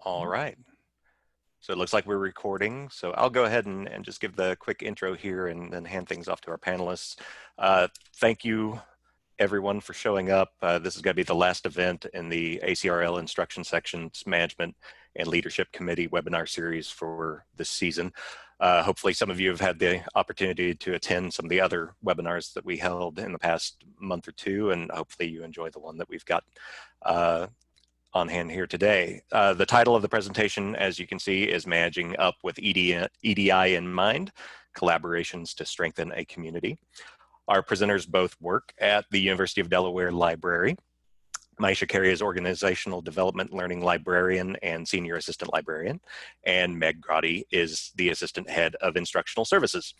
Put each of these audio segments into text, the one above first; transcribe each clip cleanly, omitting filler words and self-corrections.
All right. So it looks like we're recording. So I'll go ahead and just give the quick intro here and then hand things off to our panelists. Thank you everyone for showing up. This is going to be the last event in the ACRL Instruction Sections Management and Leadership Committee webinar series for this season. Hopefully some of you have had the opportunity to attend some of the other webinars that we held in the past month or two, and hopefully you enjoy the one that we've got on hand here today. The title of the presentation, as you can see, is Managing Up with EDI in Mind, Collaborations to Strengthen a Community. Our presenters both work at the University of Delaware Library. Maisha Carey is Organizational Development Learning Librarian and Senior Assistant Librarian, and Meg Grotty is the Assistant Head of Instructional Services.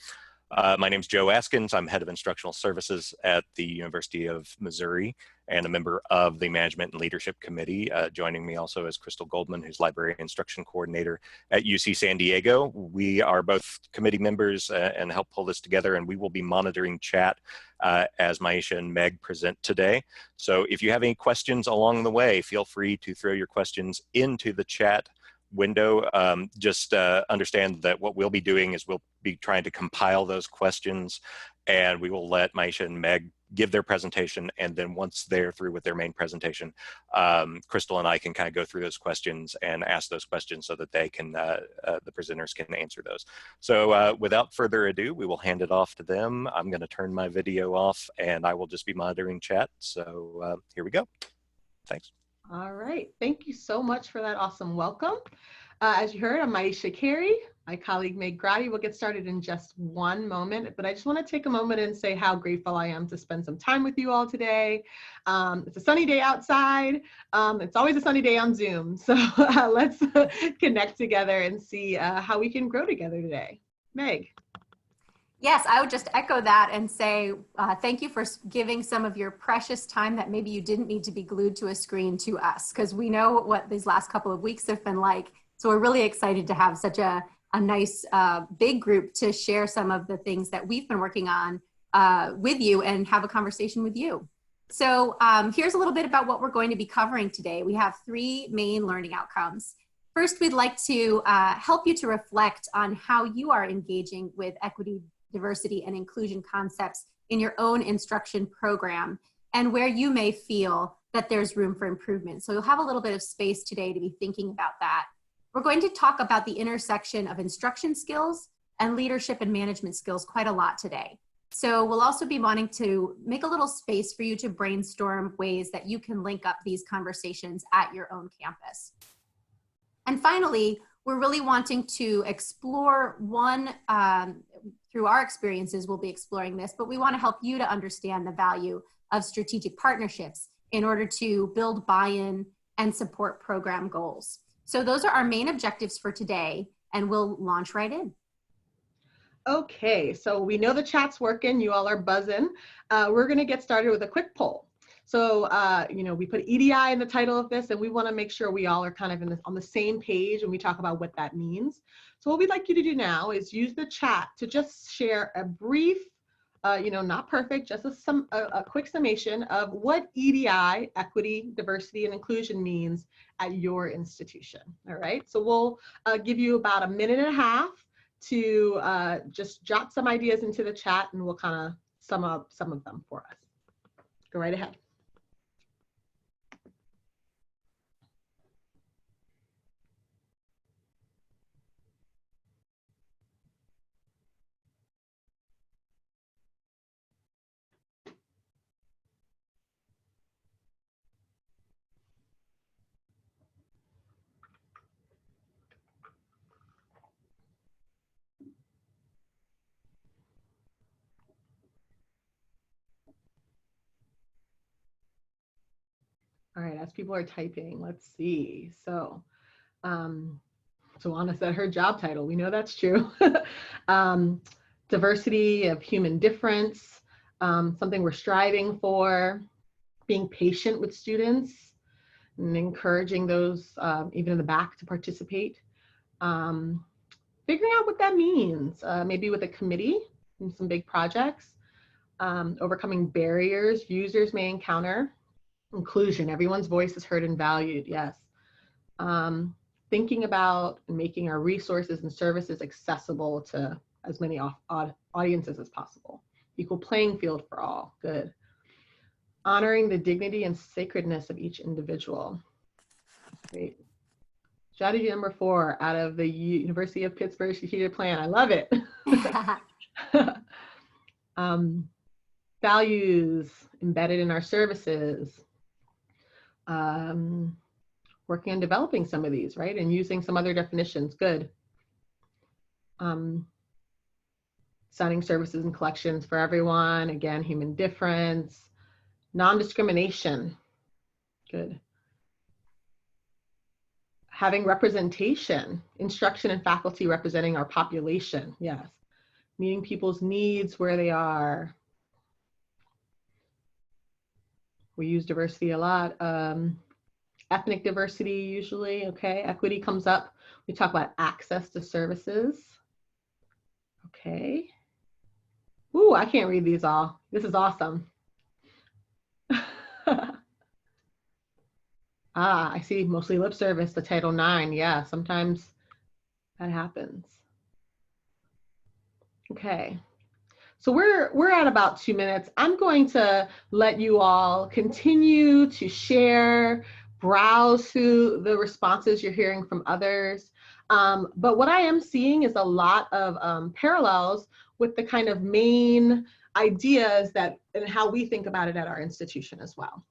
My name is Joe Askins. I'm Head of Instructional Services at the University of Missouri and a member of the Management and Leadership Committee. Joining me also is Crystal Goldman, who's Library Instruction Coordinator at UC San Diego. We are both committee members and help pull this together, and we will be monitoring chat as Maisha and Meg present today. So if you have any questions along the way, feel free to throw your questions into the chat window. Just understand that what we'll be doing is we'll be trying to compile those questions, and we will let Maisha and Meg give their presentation, and then once they're through with their main presentation, Crystal and I can kind of go through those questions and ask those questions so that they can, the presenters can answer those. So without further ado, we will hand it off to them. I'm going to turn my video off, and I will just be monitoring chat. So here we go. Thanks. All right, thank you so much for that awesome welcome. As you heard, I'm Maisha Carey. My colleague Meg Grotty will get started in just one moment, but I just want to take a moment and say how grateful I am to spend some time with you all today. It's a sunny day outside. It's always a sunny day on Zoom, so let's connect together and see how we can grow together today. Meg. Yes, I would just echo that and say thank you for giving some of your precious time that maybe you didn't need to be glued to a screen to us, because we know what these last couple of weeks have been like. So we're really excited to have such a nice big group to share some of the things that we've been working on with you and have a conversation with you. So here's a little bit about what we're going to be covering today. We have three main learning outcomes. First, we'd like to help you to reflect on how you are engaging with equity, diversity, and inclusion concepts in your own instruction program and where you may feel that there's room for improvement. So you'll have a little bit of space today to be thinking about that. We're going to talk about the intersection of instruction skills and leadership and management skills quite a lot today. So we'll also be wanting to make a little space for you to brainstorm ways that you can link up these conversations at your own campus. And finally, we're really wanting to explore through our experiences, we'll be exploring this, but we want to help you to understand the value of strategic partnerships in order to build buy-in and support program goals. So those are our main objectives for today, and we'll launch right in. Okay, so we know the chat's working, you all are buzzing. We're gonna get started with a quick poll. So, we put EDI in the title of this, and we want to make sure we all are kind of on the same page when we talk about what that means. So what we'd like you to do now is use the chat to just share a brief, not perfect, just a quick summation of what EDI, equity, diversity, and inclusion means at your institution. All right, so we'll give you about a minute and a half to just jot some ideas into the chat, and we'll kind of sum up some of them for us. Go right ahead. All right, as people are typing, let's see. So, Anna said her job title. We know that's true. Diversity of human difference, something we're striving for, being patient with students, and encouraging those even in the back to participate. Figuring out what that means, maybe with a committee and some big projects. Overcoming barriers users may encounter. Inclusion, everyone's voice is heard and valued, yes. thinking about and making our resources and services accessible to as many audiences as possible. Equal playing field for all, good. Honoring the dignity and sacredness of each individual. Great. Strategy number 4 out of the University of Pittsburgh strategic plan. I love it. Values embedded in our services. Working on developing some of these, right? And using some other definitions, good. Signing services and collections for everyone. Again, human difference. Non-discrimination, good. Having representation, instruction and faculty representing our population, yes. Meeting people's needs where they are. We use diversity a lot. Ethnic diversity usually, okay. Equity comes up. We talk about access to services. Okay. Ooh, I can't read these all. This is awesome. I see mostly lip service to Title IX. Yeah, sometimes that happens. Okay. So we're at about 2 minutes. I'm going to let you all continue to share, browse through the responses you're hearing from others. But what I am seeing is a lot of parallels with the kind of main ideas that and how we think about it at our institution as well.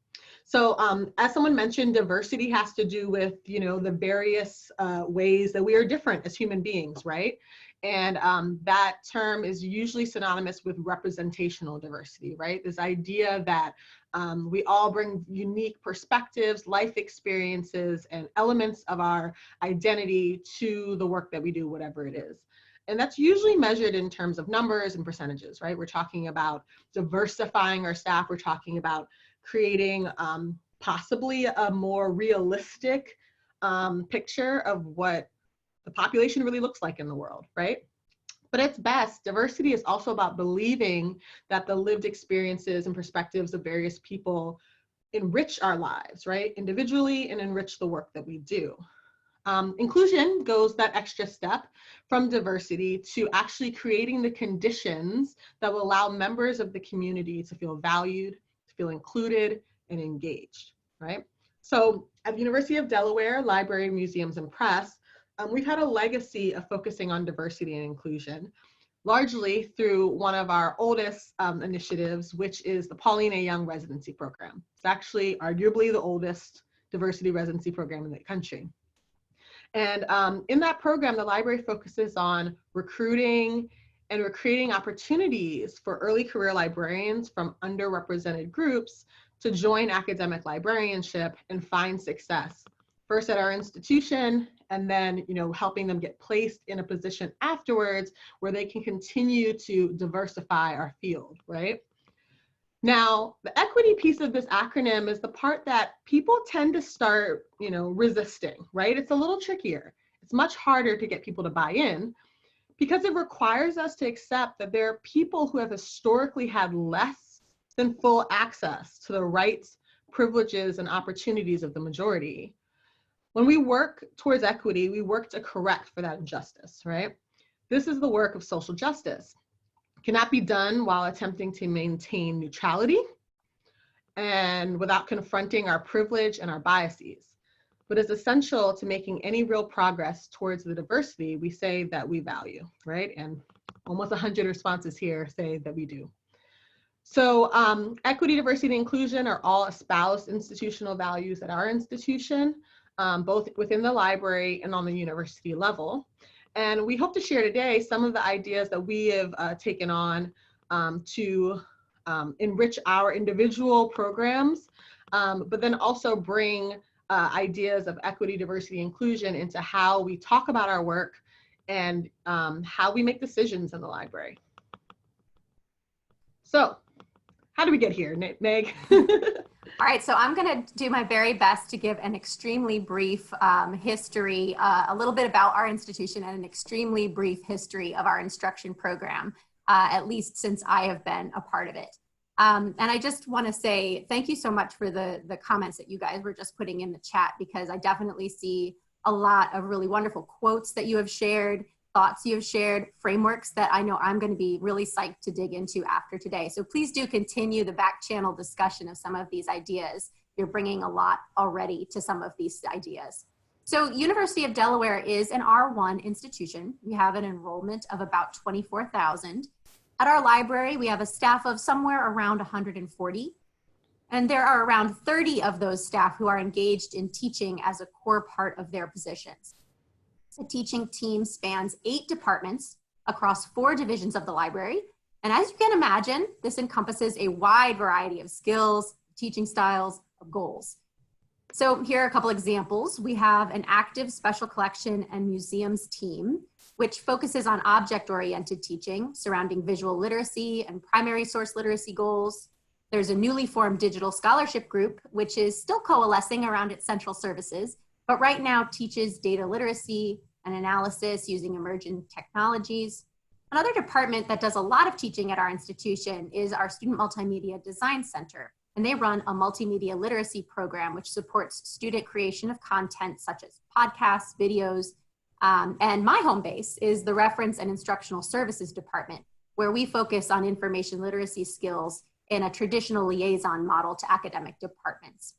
So as someone mentioned, diversity has to do with, you know, the various ways that we are different as human beings, right? And that term is usually synonymous with representational diversity, right? This idea that we all bring unique perspectives, life experiences, and elements of our identity to the work that we do, whatever it is. And that's usually measured in terms of numbers and percentages, right? We're talking about diversifying our staff. We're talking about creating possibly a more realistic picture of what the population really looks like in the world, right? But at its best, diversity is also about believing that the lived experiences and perspectives of various people enrich our lives, right? Individually, and enrich the work that we do. Inclusion goes that extra step from diversity to actually creating the conditions that will allow members of the community to feel valued, to feel included, and engaged, right? So at the University of Delaware Library, Museums, and Press, we've had a legacy of focusing on diversity and inclusion, largely through one of our oldest initiatives, which is the Pauline A. Young Residency Program. It's actually arguably the oldest diversity residency program in the country. And in that program, the library focuses on recruiting and we're creating opportunities for early career librarians from underrepresented groups to join academic librarianship and find success, first at our institution, and then, you know, helping them get placed in a position afterwards where they can continue to diversify our field, right? Now, the equity piece of this acronym is the part that people tend to start, you know, resisting, right? It's a little trickier. It's much harder to get people to buy in because it requires us to accept that there are people who have historically had less than full access to the rights, privileges, and opportunities of the majority. When we work towards equity, we work to correct for that injustice, right? This is the work of social justice. It cannot be done while attempting to maintain neutrality and without confronting our privilege and our biases. But it's essential to making any real progress towards the diversity we say that we value, right? And almost 100 responses here say that we do. So equity, diversity, and inclusion are all espoused institutional values at our institution, both within the library and on the university level. And we hope to share today some of the ideas that we have taken on to enrich our individual programs, but then also bring ideas of equity, diversity, inclusion into how we talk about our work and how we make decisions in the library. So how do we get here, Meg? All right, so I'm going to do my very best to give an extremely brief history, a little bit about our institution and an extremely brief history of our instruction program, at least since I have been a part of it. And I just want to say thank you so much for the comments that you guys were just putting in the chat, because I definitely see a lot of really wonderful quotes that you have shared, thoughts you have shared, frameworks that I know I'm going to be really psyched to dig into after today. So please do continue the back channel discussion of some of these ideas. You're bringing a lot already to some of these ideas. So University of Delaware is an R1 institution. We have an enrollment of about 24,000. At our library, we have a staff of somewhere around 140. And there are around 30 of those staff who are engaged in teaching as a core part of their positions. The teaching team spans 8 departments across 4 divisions of the library. And as you can imagine, this encompasses a wide variety of skills, teaching styles, of goals. So here are a couple examples. We have an active special collection and museums team, which focuses on object-oriented teaching surrounding visual literacy and primary source literacy goals. There's a newly formed digital scholarship group, which is still coalescing around its central services, but right now teaches data literacy and analysis using emerging technologies. Another department that does a lot of teaching at our institution is our Student Multimedia Design Center, and they run a multimedia literacy program which supports student creation of content such as podcasts, videos, and my home base is the Reference and Instructional Services Department, where we focus on information literacy skills in a traditional liaison model to academic departments.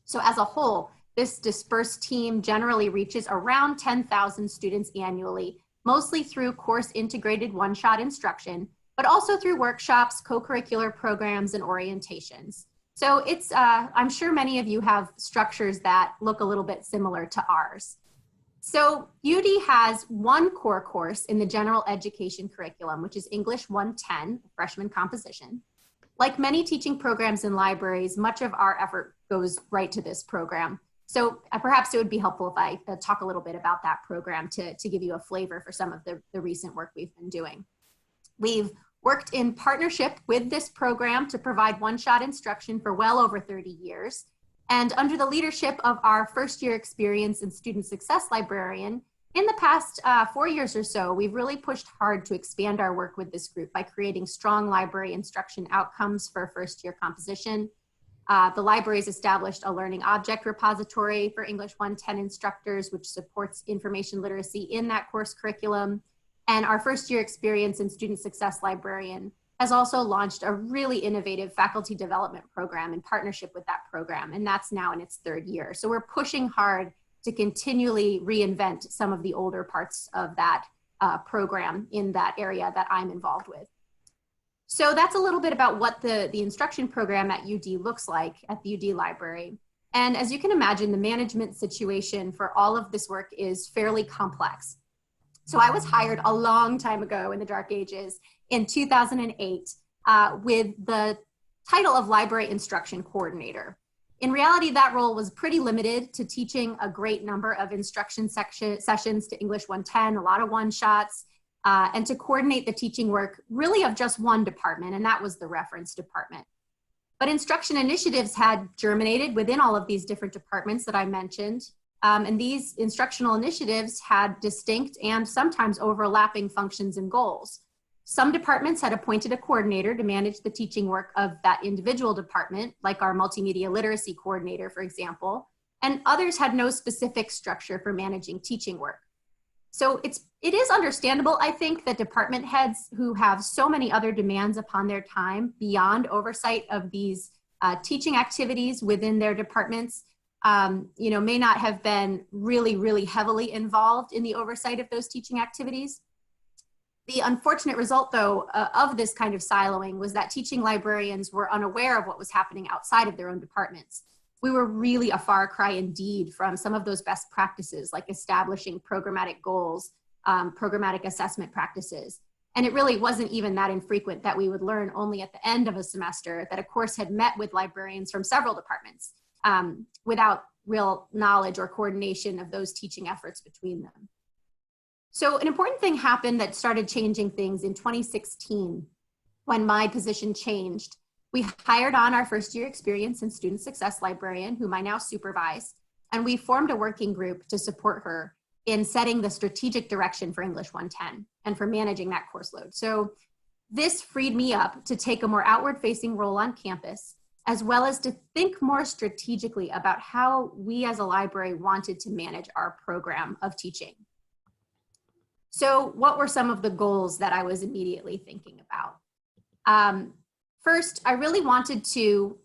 So as a whole, this dispersed team generally reaches around 10,000 students annually, mostly through course integrated one-shot instruction, but also through workshops, co-curricular programs, and orientations. So it's, I'm sure many of you have structures that look a little bit similar to ours. So UD has one core course in the general education curriculum, which is English 110, freshman composition. Like many teaching programs in libraries, much of our effort goes right to this program. So perhaps it would be helpful if I talk a little bit about that program to give you a flavor for some of the recent work we've been doing. We've worked in partnership with this program to provide one-shot instruction for well over 30 years. And under the leadership of our first-year experience and student success librarian, in the past 4 years or so, we've really pushed hard to expand our work with this group by creating strong library instruction outcomes for first-year composition. The library's established a learning object repository for English 110 instructors, which supports information literacy in that course curriculum. And our first-year experience and student success librarian has also launched a really innovative faculty development program in partnership with that program, and that's now in its 3rd year. So we're pushing hard to continually reinvent some of the older parts of that program in that area that I'm involved with. So that's a little bit about what the instruction program at UD looks like at the UD Library. And as you can imagine, the management situation for all of this work is fairly complex. So I was hired a long time ago in the dark ages in 2008 with the title of Library Instruction Coordinator. In reality, that role was pretty limited to teaching a great number of instruction sessions to English 110, a lot of one-shots, and to coordinate the teaching work really of just one department, and that was the reference department. But instruction initiatives had germinated within all of these different departments that I mentioned, and these instructional initiatives had distinct and sometimes overlapping functions and goals. Some departments had appointed a coordinator to manage the teaching work of that individual department, like our multimedia literacy coordinator, for example, and others had no specific structure for managing teaching work. So it is understandable, I think, that department heads who have so many other demands upon their time beyond oversight of these teaching activities within their departments, may not have been really heavily involved in the oversight of those teaching activities. The unfortunate result, though, of this kind of siloing was that teaching librarians were unaware of what was happening outside of their own departments. We were really a far cry indeed from some of those best practices, like establishing programmatic goals, programmatic assessment practices. And it really wasn't even that infrequent that we would learn only at the end of a semester that a course had met with librarians from several departments without real knowledge or coordination of those teaching efforts between them. So an important thing happened that started changing things in 2016 when my position changed. We hired on our first-year experience and student success librarian, whom I now supervise, and we formed a working group to support her in setting the strategic direction for English 110 and for managing that course load. So this freed me up to take a more outward-facing role on campus as well as to think more strategically about how we as a library wanted to manage our program of teaching. So what were some of the goals that I was immediately thinking about? First, I really wanted to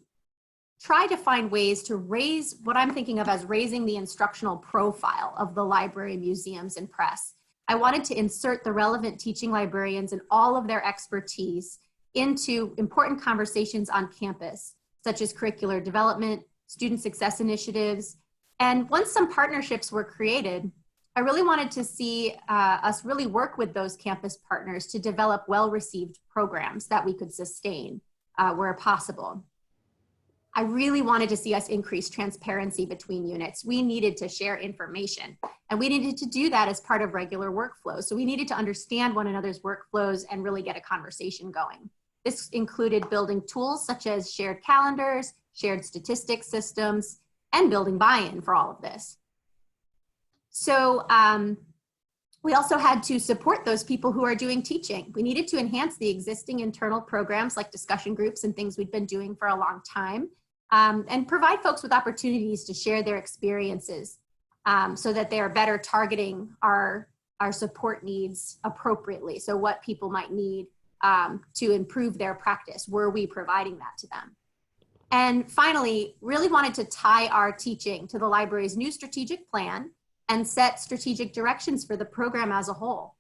try to find ways to raise what I'm thinking of as raising the instructional profile of the library, museums, and press. I wanted to insert the relevant teaching librarians and all of their expertise into important conversations on campus, such as curricular development, student success initiatives. And once some partnerships were created, I really wanted to see us really work with those campus partners to develop well-received programs that we could sustain where possible. I really wanted to see us increase transparency between units. We needed to share information, and we needed to do that as part of regular workflows. So we needed to understand one another's workflows and really get a conversation going. This included building tools such as shared calendars, shared statistics systems, and building buy-in for all of this. So we also had to support those people who are doing teaching. We needed to enhance the existing internal programs like discussion groups and things we've been doing for a long time, and provide folks with opportunities to share their experiences so that they are better targeting our support needs appropriately. So what people might need to improve their practice, were we providing that to them? And finally, really wanted to tie our teaching to the library's new strategic plan and set strategic directions for the program as a whole.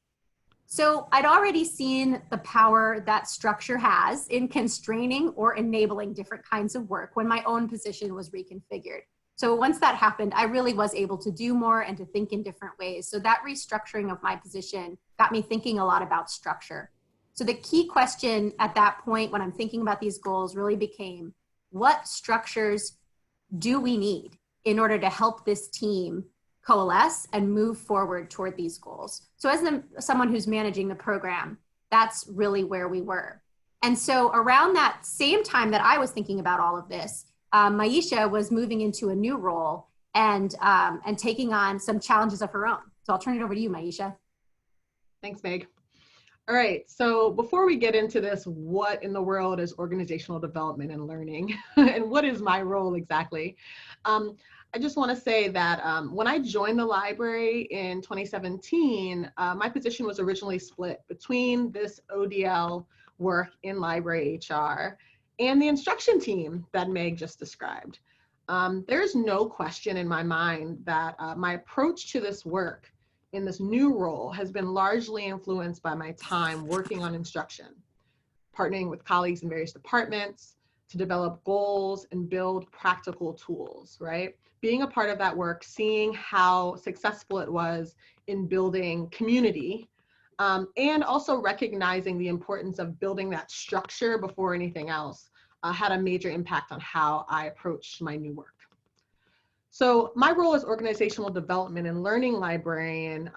So I'd already seen the power that structure has in constraining or enabling different kinds of work when my own position was reconfigured. So once that happened, I really was able to do more and to think in different ways. So that restructuring of my position got me thinking a lot about structure. So the key question at that point when I'm thinking about these goals really became, what structures do we need in order to help this team coalesce and move forward toward these goals? So as someone who's managing the program, that's really where we were. And so around that same time that I was thinking about all of this, Maisha was moving into a new role and taking on some challenges of her own. So I'll turn it over to you, Maisha. Thanks, Meg. All right, so before we get into this, what in the world is organizational development and learning? And what is my role exactly? I just want to say that when I joined the library in 2017, my position was originally split between this ODL work in library HR and the instruction team that Meg just described. There's no question in my mind that my approach to this work in this new role has been largely influenced by my time working on instruction, partnering with colleagues in various departments to develop goals and build practical tools, right? Being a part of that work, seeing how successful it was in building community, and also recognizing the importance of building that structure before anything else had a major impact on how I approached my new work. So my role as organizational development and learning librarian,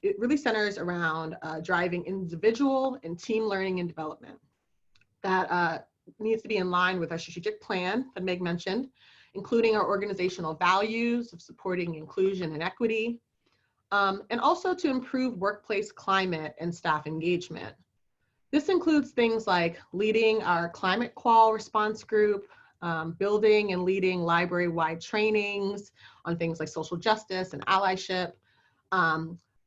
it really centers around driving individual and team learning and development that needs to be in line with our strategic plan that Meg mentioned, including our organizational values of supporting inclusion and equity, and also to improve workplace climate and staff engagement. This includes things like leading our climate qual response group, building and leading library-wide trainings on things like social justice and allyship,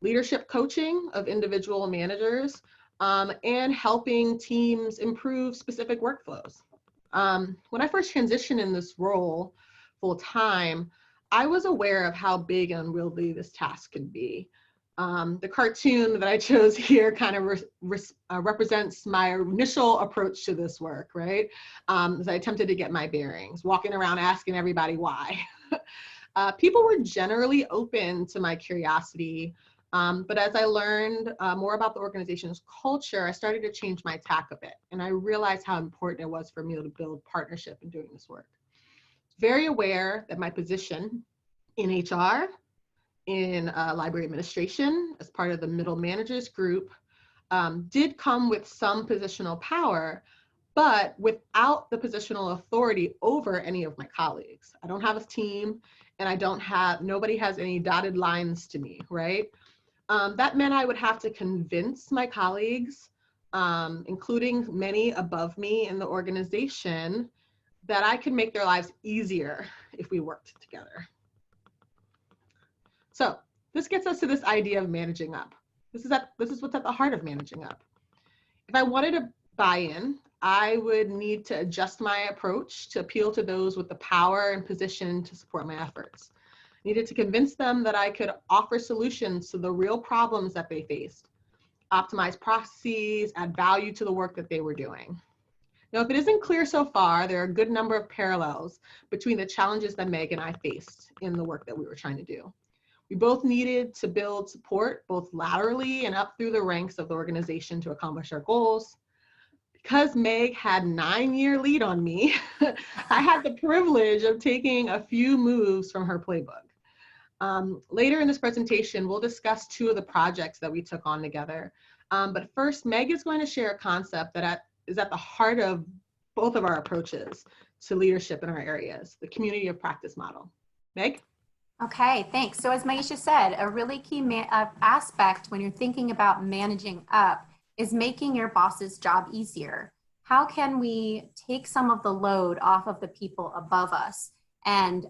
leadership coaching of individual managers, and helping teams improve specific workflows. When I first transitioned in this role full time, I was aware of how big and unwieldy this task could be. The cartoon that I chose here kind of represents my initial approach to this work, right? As I attempted to get my bearings, walking around asking everybody why. People were generally open to my curiosity, but as I learned more about the organization's culture, I started to change my tack a bit, and I realized how important it was for me to build partnership in doing this work. Very aware that my position in HR, in library administration, as part of the middle managers group, did come with some positional power, but without the positional authority over any of my colleagues. I don't have a team, and nobody has any dotted lines to me, right? That meant I would have to convince my colleagues, including many above me in the organization, that I could make their lives easier if we worked together. So this gets us to this idea of managing up. This is what's at the heart of managing up. If I wanted to buy in, I would need to adjust my approach to appeal to those with the power and position to support my efforts. I needed to convince them that I could offer solutions to the real problems that they faced, optimize processes, add value to the work that they were doing. Now, if it isn't clear so far, there are a good number of parallels between the challenges that Meg and I faced in the work that we were trying to do. We both needed to build support both laterally and up through the ranks of the organization to accomplish our goals. Because Meg had 9-year lead on me, I had the privilege of taking a few moves from her playbook. Later in this presentation, we'll discuss 2 of the projects that we took on together. But first, Meg is going to share a concept that is at the heart of both of our approaches to leadership in our areas, the community of practice model. Meg? Okay, thanks. So as Maisha said, a really key aspect when you're thinking about managing up is making your boss's job easier. How can we take some of the load off of the people above us? And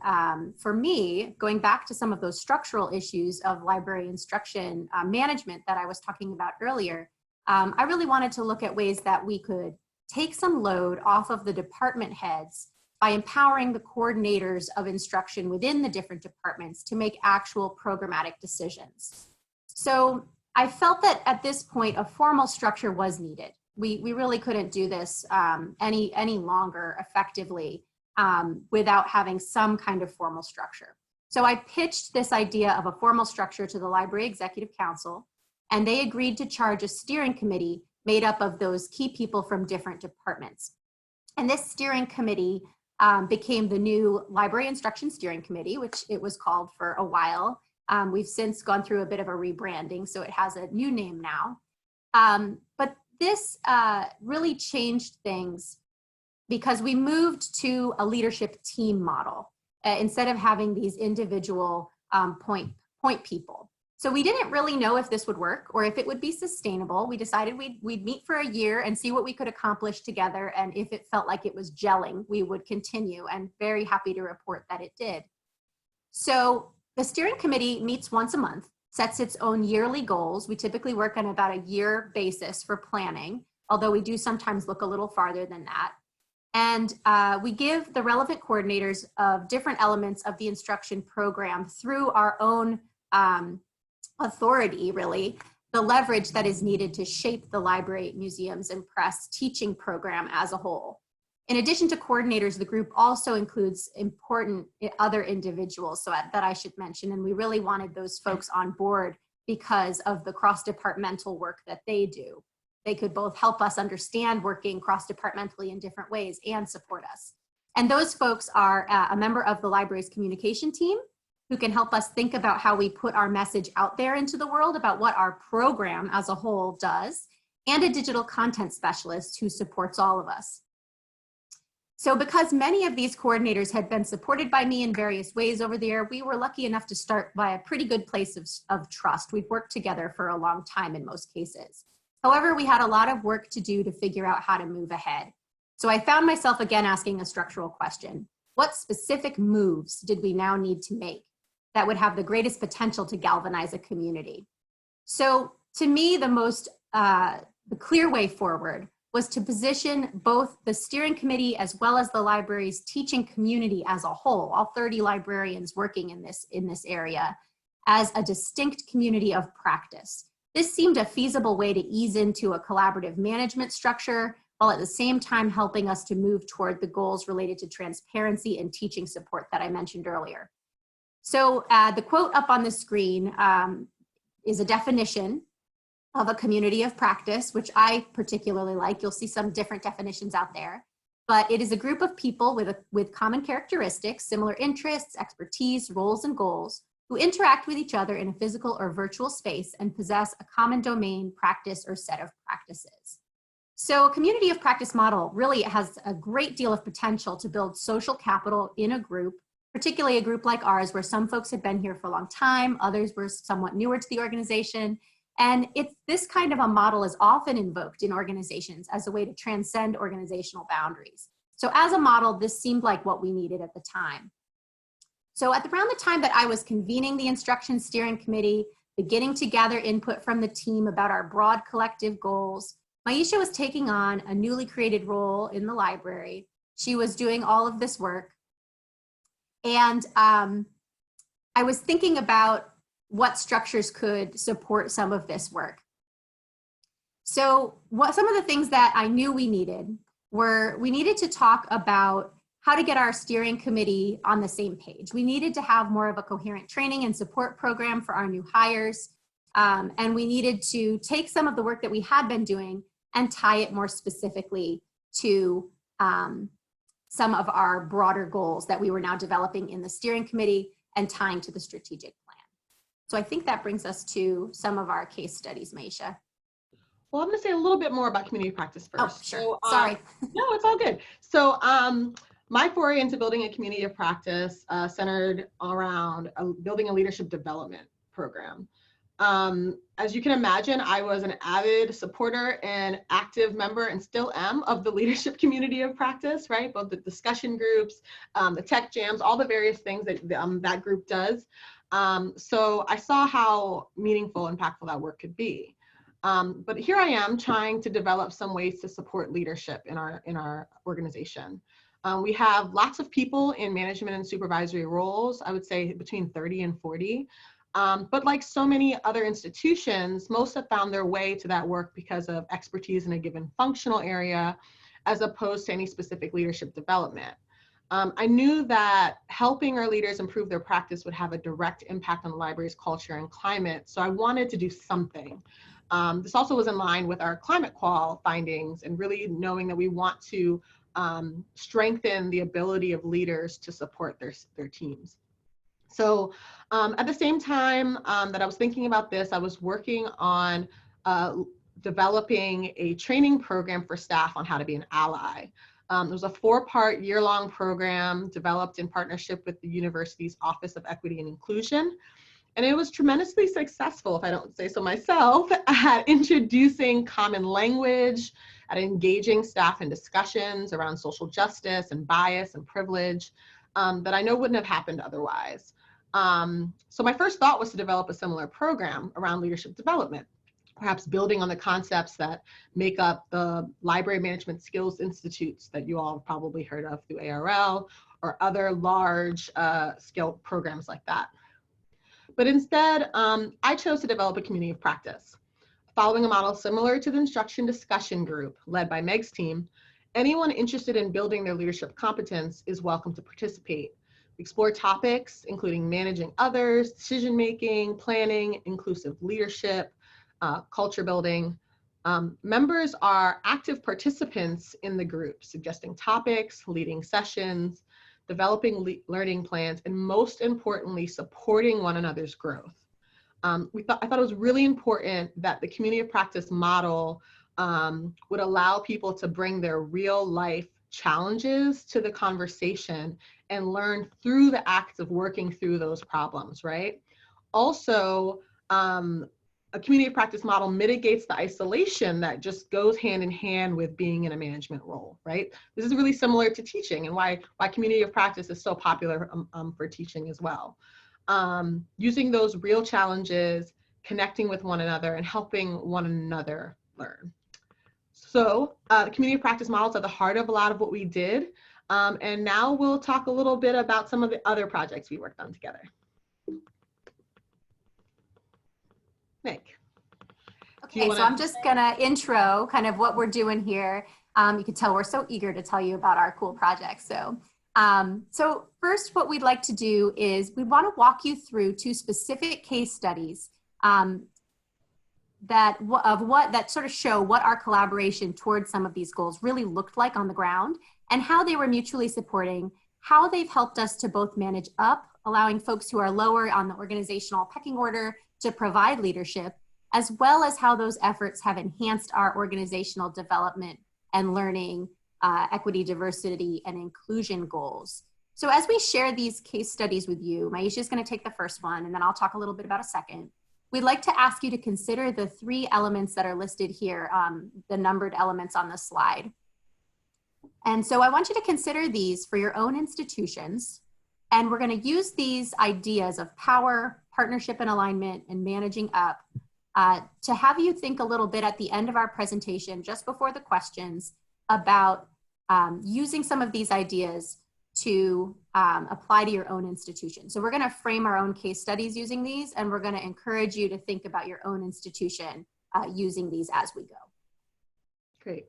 for me, going back to some of those structural issues of library instruction management that I was talking about earlier, I really wanted to look at ways that we could take some load off of the department heads by empowering the coordinators of instruction within the different departments to make actual programmatic decisions. So I felt that at this point, a formal structure was needed. We really couldn't do this any longer effectively without having some kind of formal structure. So I pitched this idea of a formal structure to the Library Executive Council, and they agreed to charge a steering committee made up of those key people from different departments. And this steering committee became the new Library Instruction Steering Committee, which it was called for a while. We've since gone through a bit of a rebranding, so it has a new name now. But this really changed things because we moved to a leadership team model instead of having these individual point people. So we didn't really know if this would work or if it would be sustainable. We decided we'd meet for a year and see what we could accomplish together. And if it felt like it was gelling, we would continue, and very happy to report that it did. So the steering committee meets once a month, sets its own yearly goals. We typically work on about a year basis for planning, although we do sometimes look a little farther than that. And we give the relevant coordinators of different elements of the instruction program through our own authority, really, the leverage that is needed to shape the library, museums, and press teaching program as a whole. In addition to coordinators, the group also includes important other individuals that I should mention, and we really wanted those folks on board because of the cross-departmental work that they do. They could both help us understand working cross-departmentally in different ways and support us. And those folks are a member of the library's communication team, who can help us think about how we put our message out there into the world about what our program as a whole does, and a digital content specialist who supports all of us. So because many of these coordinators had been supported by me in various ways over the year, we were lucky enough to start by a pretty good place of trust. We've worked together for a long time in most cases. However, we had a lot of work to do to figure out how to move ahead. So I found myself again asking a structural question. What specific moves did we now need to make that would have the greatest potential to galvanize a community? So to me, the clear way forward was to position both the steering committee as well as the library's teaching community as a whole, all 30 librarians working in this area, as a distinct community of practice. This seemed a feasible way to ease into a collaborative management structure, while at the same time helping us to move toward the goals related to transparency and teaching support that I mentioned earlier. So the quote up on the screen is a definition of a community of practice, which I particularly like. You'll see some different definitions out there, but it is a group of people with common characteristics, similar interests, expertise, roles, and goals, who interact with each other in a physical or virtual space and possess a common domain, practice, or set of practices. So a community of practice model really has a great deal of potential to build social capital in a group, particularly a group like ours, where some folks had been here for a long time, others were somewhat newer to the organization. And this kind of a model is often invoked in organizations as a way to transcend organizational boundaries. So as a model, this seemed like what we needed at the time. So around the time that I was convening the instruction steering committee, beginning to gather input from the team about our broad collective goals, Maisha was taking on a newly created role in the library. She was doing all of this work. And I was thinking about what structures could support some of this work. So some of the things that I knew we needed were, we needed to talk about how to get our steering committee on the same page. We needed to have more of a coherent training and support program for our new hires. And we needed to take some of the work that we had been doing and tie it more specifically to some of our broader goals that we were now developing in the steering committee and tying to the strategic plan. So I think that brings us to some of our case studies, Maisha. Well, I'm going to say a little bit more about community practice first. Oh, sure. So, sorry. No, it's all good. So my foray into building a community of practice centered around building a leadership development program. As you can imagine, I was an avid supporter and active member, and still am, of the leadership community of practice, right? Both the discussion groups, the tech jams, all the various things that that group does. So I saw how meaningful, impactful that work could be. But here I am trying to develop some ways to support leadership in our organization. We have lots of people in management and supervisory roles, I would say between 30 and 40. But like so many other institutions, most have found their way to that work because of expertise in a given functional area, as opposed to any specific leadership development. I knew that helping our leaders improve their practice would have a direct impact on the library's culture and climate, so I wanted to do something. This also was in line with our climate qual findings, and really knowing that we want to strengthen the ability of leaders to support their teams. So at the same time that I was thinking about this, I was working on developing a training program for staff on how to be an ally. It was a 4-part year-long program developed in partnership with the university's Office of Equity and Inclusion. And it was tremendously successful, if I don't say so myself, at introducing common language, at engaging staff in discussions around social justice and bias and privilege that I know wouldn't have happened otherwise. So my first thought was to develop a similar program around leadership development, perhaps building on the concepts that make up the Library Management Skills Institutes that you all have probably heard of through ACRL or other large skill programs like that. But instead, I chose to develop a community of practice. Following a model similar to the instruction discussion group led by Meg's team, anyone interested in building their leadership competence is welcome to participate. We explore topics including managing others, decision-making, planning, inclusive leadership, culture building. Members are active participants in the group, suggesting topics, leading sessions, developing learning plans, and most importantly, supporting one another's growth. I thought it was really important that the community of practice model would allow people to bring their real life challenges to the conversation and learn through the act of working through those problems, right? Also, a community of practice model mitigates the isolation that just goes hand in hand with being in a management role, right? This is really similar to teaching, and why community of practice is so popular for teaching as well. Using those real challenges, connecting with one another, and helping one another learn. So the community of practice models are at the heart of a lot of what we did. And now we'll talk a little bit about some of the other projects we worked on together. Nick. Okay, so I'm just gonna intro kind of what we're doing here. You can tell we're so eager to tell you about our cool projects. So first, what we'd like to do is we want to walk you through 2 specific case studies that sort of show what our collaboration towards some of these goals really looked like on the ground, and how they were mutually supporting, how they've helped us to both manage up, allowing folks who are lower on the organizational pecking order to provide leadership, as well as how those efforts have enhanced our organizational development and learning, equity, diversity, and inclusion goals. So as we share these case studies with you, Maisha is going to take the first one, and then I'll talk a little bit about a second. We'd like to ask you to consider the 3 elements that are listed here, the numbered elements on the slide. And so I want you to consider these for your own institutions. And we're going to use these ideas of power, partnership and alignment, and managing up to have you think a little bit at the end of our presentation, just before the questions, about using some of these ideas to apply to your own institution. So we're going to frame our own case studies using these, and we're going to encourage you to think about your own institution using these as we go. Great.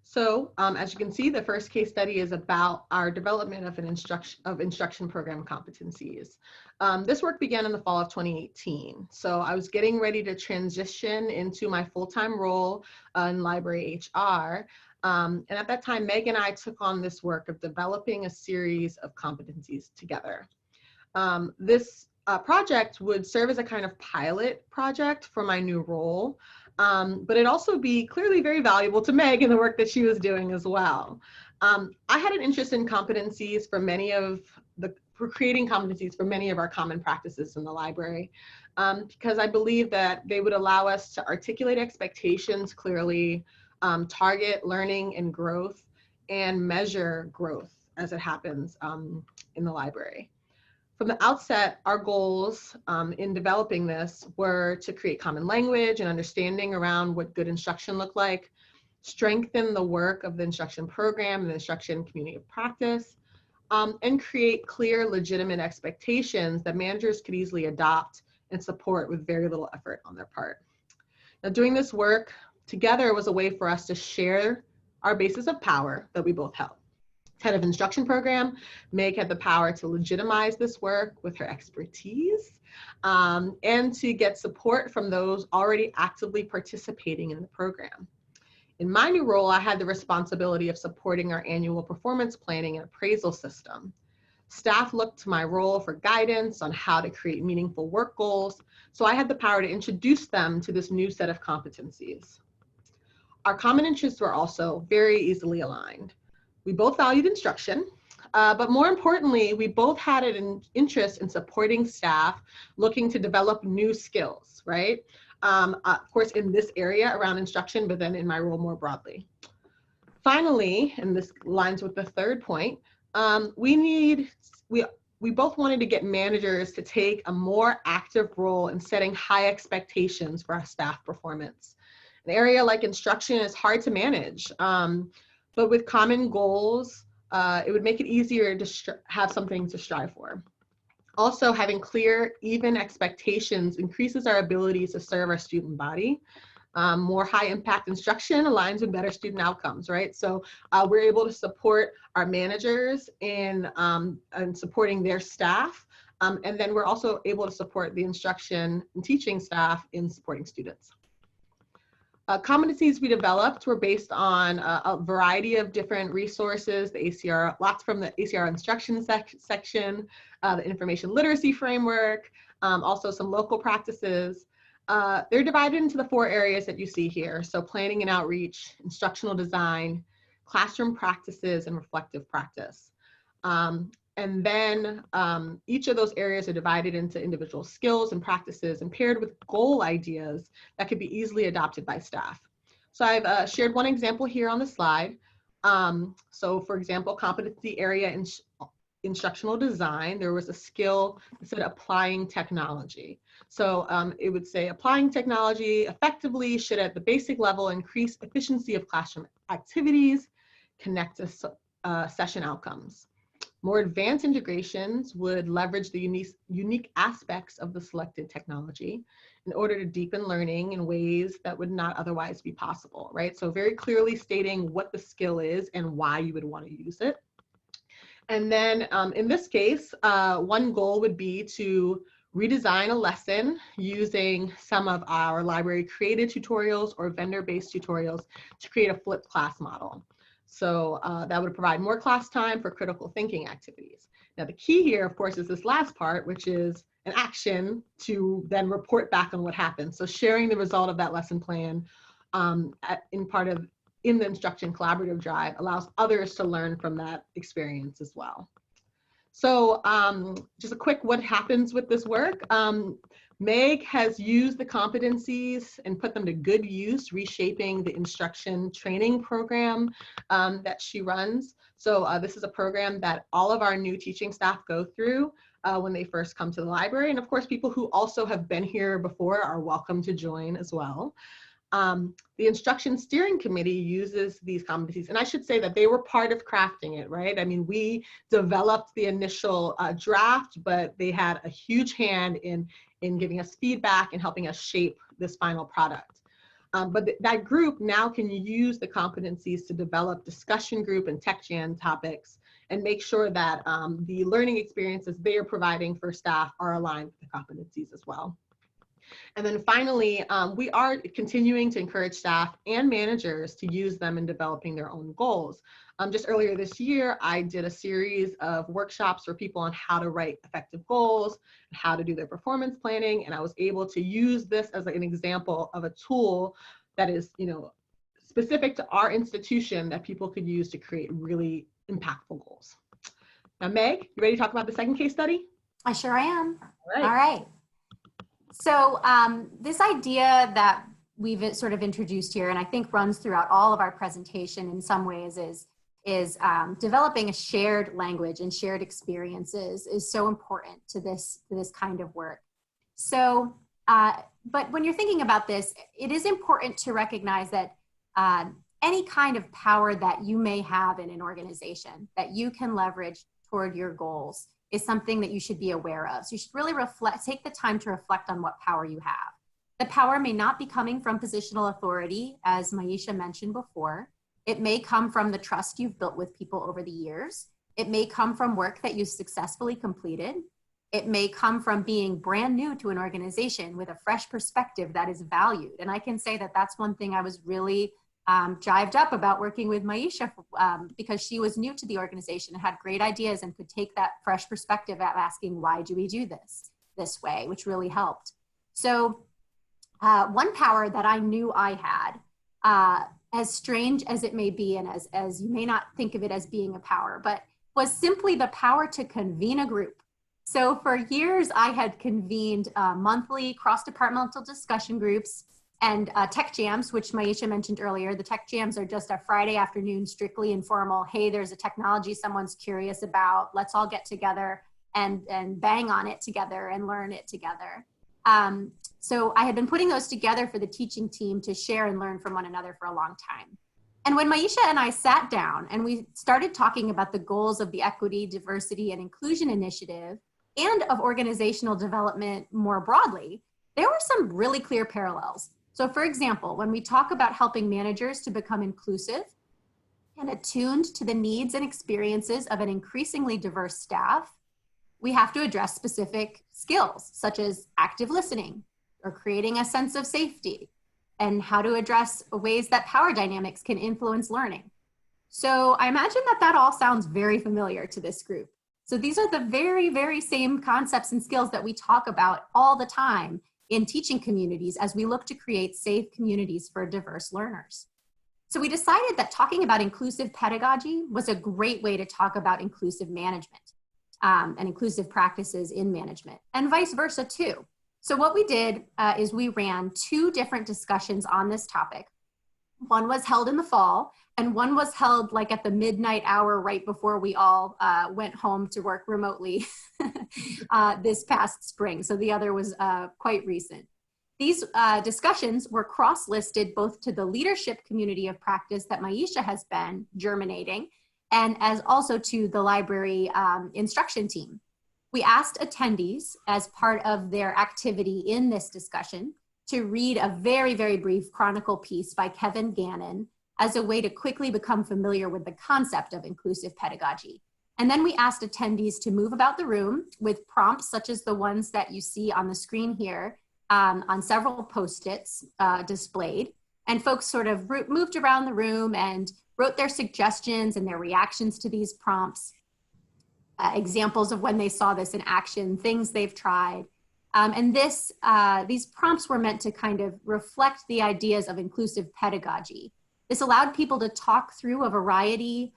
So as you can see, the first case study is about our development of instruction program competencies. This work began in the fall of 2018. So I was getting ready to transition into my full-time role in library HR. And at that time, Meg and I took on this work of developing a series of competencies together. This project would serve as a kind of pilot project for my new role. But it'd also be clearly very valuable to Meg in the work that she was doing as well. I had an interest in competencies for creating competencies for many of our common practices in the library, because I believe that they would allow us to articulate expectations clearly, target learning and growth, and measure growth as it happens in the library. From the outset, our goals in developing this were to create common language and understanding around what good instruction looked like, strengthen the work of the instruction program and the instruction community of practice, and create clear, legitimate expectations that managers could easily adopt and support with very little effort on their part. Now, doing this work together was a way for us to share our basis of power that we both held. Head of instruction program, Meg had the power to legitimize this work with her expertise and to get support from those already actively participating in the program. In my new role, I had the responsibility of supporting our annual performance planning and appraisal system. Staff looked to my role for guidance on how to create meaningful work goals, so I had the power to introduce them to this new set of competencies. Our common interests were also very easily aligned. We both valued instruction, but more importantly, we both had an interest in supporting staff looking to develop new skills, right? Of course, in this area around instruction, but then in my role more broadly. Finally, and this aligns with the third point, we both wanted to get managers to take a more active role in setting high expectations for our staff performance. An area like instruction is hard to manage. But with common goals, it would make it easier to have something to strive for. Also, having clear, even expectations increases our ability to serve our student body. More high impact instruction aligns with better student outcomes, right? So we're able to support our managers in supporting their staff. And then we're also able to support the instruction and teaching staff in supporting students. Competencies we developed were based on a variety of different resources, the ACRL, lots from the ACRL instruction section, the information literacy framework, also some local practices. They're divided into the 4 areas that you see here. So planning and outreach, instructional design, classroom practices, and reflective practice. And then each of those areas are divided into individual skills and practices and paired with goal ideas that could be easily adopted by staff. So I've shared one example here on the slide. So for example, competency area in instructional design, there was a skill that said applying technology. So it would say applying technology effectively should at the basic level increase efficiency of classroom activities, connect to session outcomes. More advanced integrations would leverage the unique aspects of the selected technology in order to deepen learning in ways that would not otherwise be possible, right? So very clearly stating what the skill is and why you would want to use it. And then in this case, one goal would be to redesign a lesson using some of our library created tutorials or vendor-based tutorials to create a flipped class model. So that would provide more class time for critical thinking activities. Now the key here, of course, is this last part, which is an action to then report back on what happened. So sharing the result of that lesson plan in the instruction collaborative drive allows others to learn from that experience as well. So just a quick what happens with this work. Meg has used the competencies and put them to good use, reshaping the instruction training program that she runs. So this is a program that all of our new teaching staff go through when they first come to the library. And of course, people who also have been here before are welcome to join as well. The instruction steering committee uses these competencies, and I should say that they were part of crafting it, right? I mean, we developed the initial draft, but they had a huge hand in giving us feedback and helping us shape this final product. But that group now can use the competencies to develop discussion group and tech jam topics and make sure that the learning experiences they are providing for staff are aligned with the competencies as well. And then finally, we are continuing to encourage staff and managers to use them in developing their own goals. Just earlier this year, I did a series of workshops for people on how to write effective goals, and how to do their performance planning, and I was able to use this as an example of a tool that is, specific to our institution that people could use to create really impactful goals. Now, Meg, you ready to talk about the second case study? I sure am. All All right. So this idea that we've sort of introduced here, and I think runs throughout all of our presentation in some ways, is developing a shared language and shared experiences is so important to this kind of work. So, but when you're thinking about this, it is important to recognize that any kind of power that you may have in an organization that you can leverage toward your goals is something that you should be aware of. So you should really take the time to reflect on what power you have. The power may not be coming from positional authority, as Maisha mentioned before. It may come from the trust you've built with people over the years. It may come from work that you successfully completed. It may come from being brand new to an organization with a fresh perspective that is valued. And I can say that that's one thing I was really jived up about working with Maisha because she was new to the organization and had great ideas and could take that fresh perspective at asking, why do we do this way, which really helped. So one power that I knew I had, as strange as it may be, and as you may not think of it as being a power, but was simply the power to convene a group. So for years, I had convened monthly cross-departmental discussion groups and tech jams, which Maisha mentioned earlier. The tech jams are just a Friday afternoon, strictly informal. Hey, there's a technology someone's curious about. Let's all get together and bang on it together and learn it together. So I had been putting those together for the teaching team to share and learn from one another for a long time. And when Maisha and I sat down and we started talking about the goals of the Equity, Diversity, and Inclusion Initiative and of organizational development more broadly, there were some really clear parallels. So for example, when we talk about helping managers to become inclusive and attuned to the needs and experiences of an increasingly diverse staff, we have to address specific skills such as active listening or creating a sense of safety and how to address ways that power dynamics can influence learning. So I imagine that all sounds very familiar to this group. So these are the very, very same concepts and skills that we talk about all the time in teaching communities as we look to create safe communities for diverse learners. So we decided that talking about inclusive pedagogy was a great way to talk about inclusive management and inclusive practices in management, and vice versa too. So what we did is we ran 2 different discussions on this topic. One was held in the fall, and one was held like at the midnight hour right before we all went home to work remotely this past spring. So the other was quite recent. These discussions were cross-listed both to the leadership community of practice that Maisha has been germinating, and as also to the library instruction team. We asked attendees as part of their activity in this discussion to read a very, very brief chronicle piece by Kevin Gannon as a way to quickly become familiar with the concept of inclusive pedagogy. And then we asked attendees to move about the room with prompts such as the ones that you see on the screen here on several Post-its displayed. And folks sort of moved around the room and wrote their suggestions and their reactions to these prompts, examples of when they saw this in action, things they've tried. And these prompts were meant to kind of reflect the ideas of inclusive pedagogy. This allowed people to talk to a variety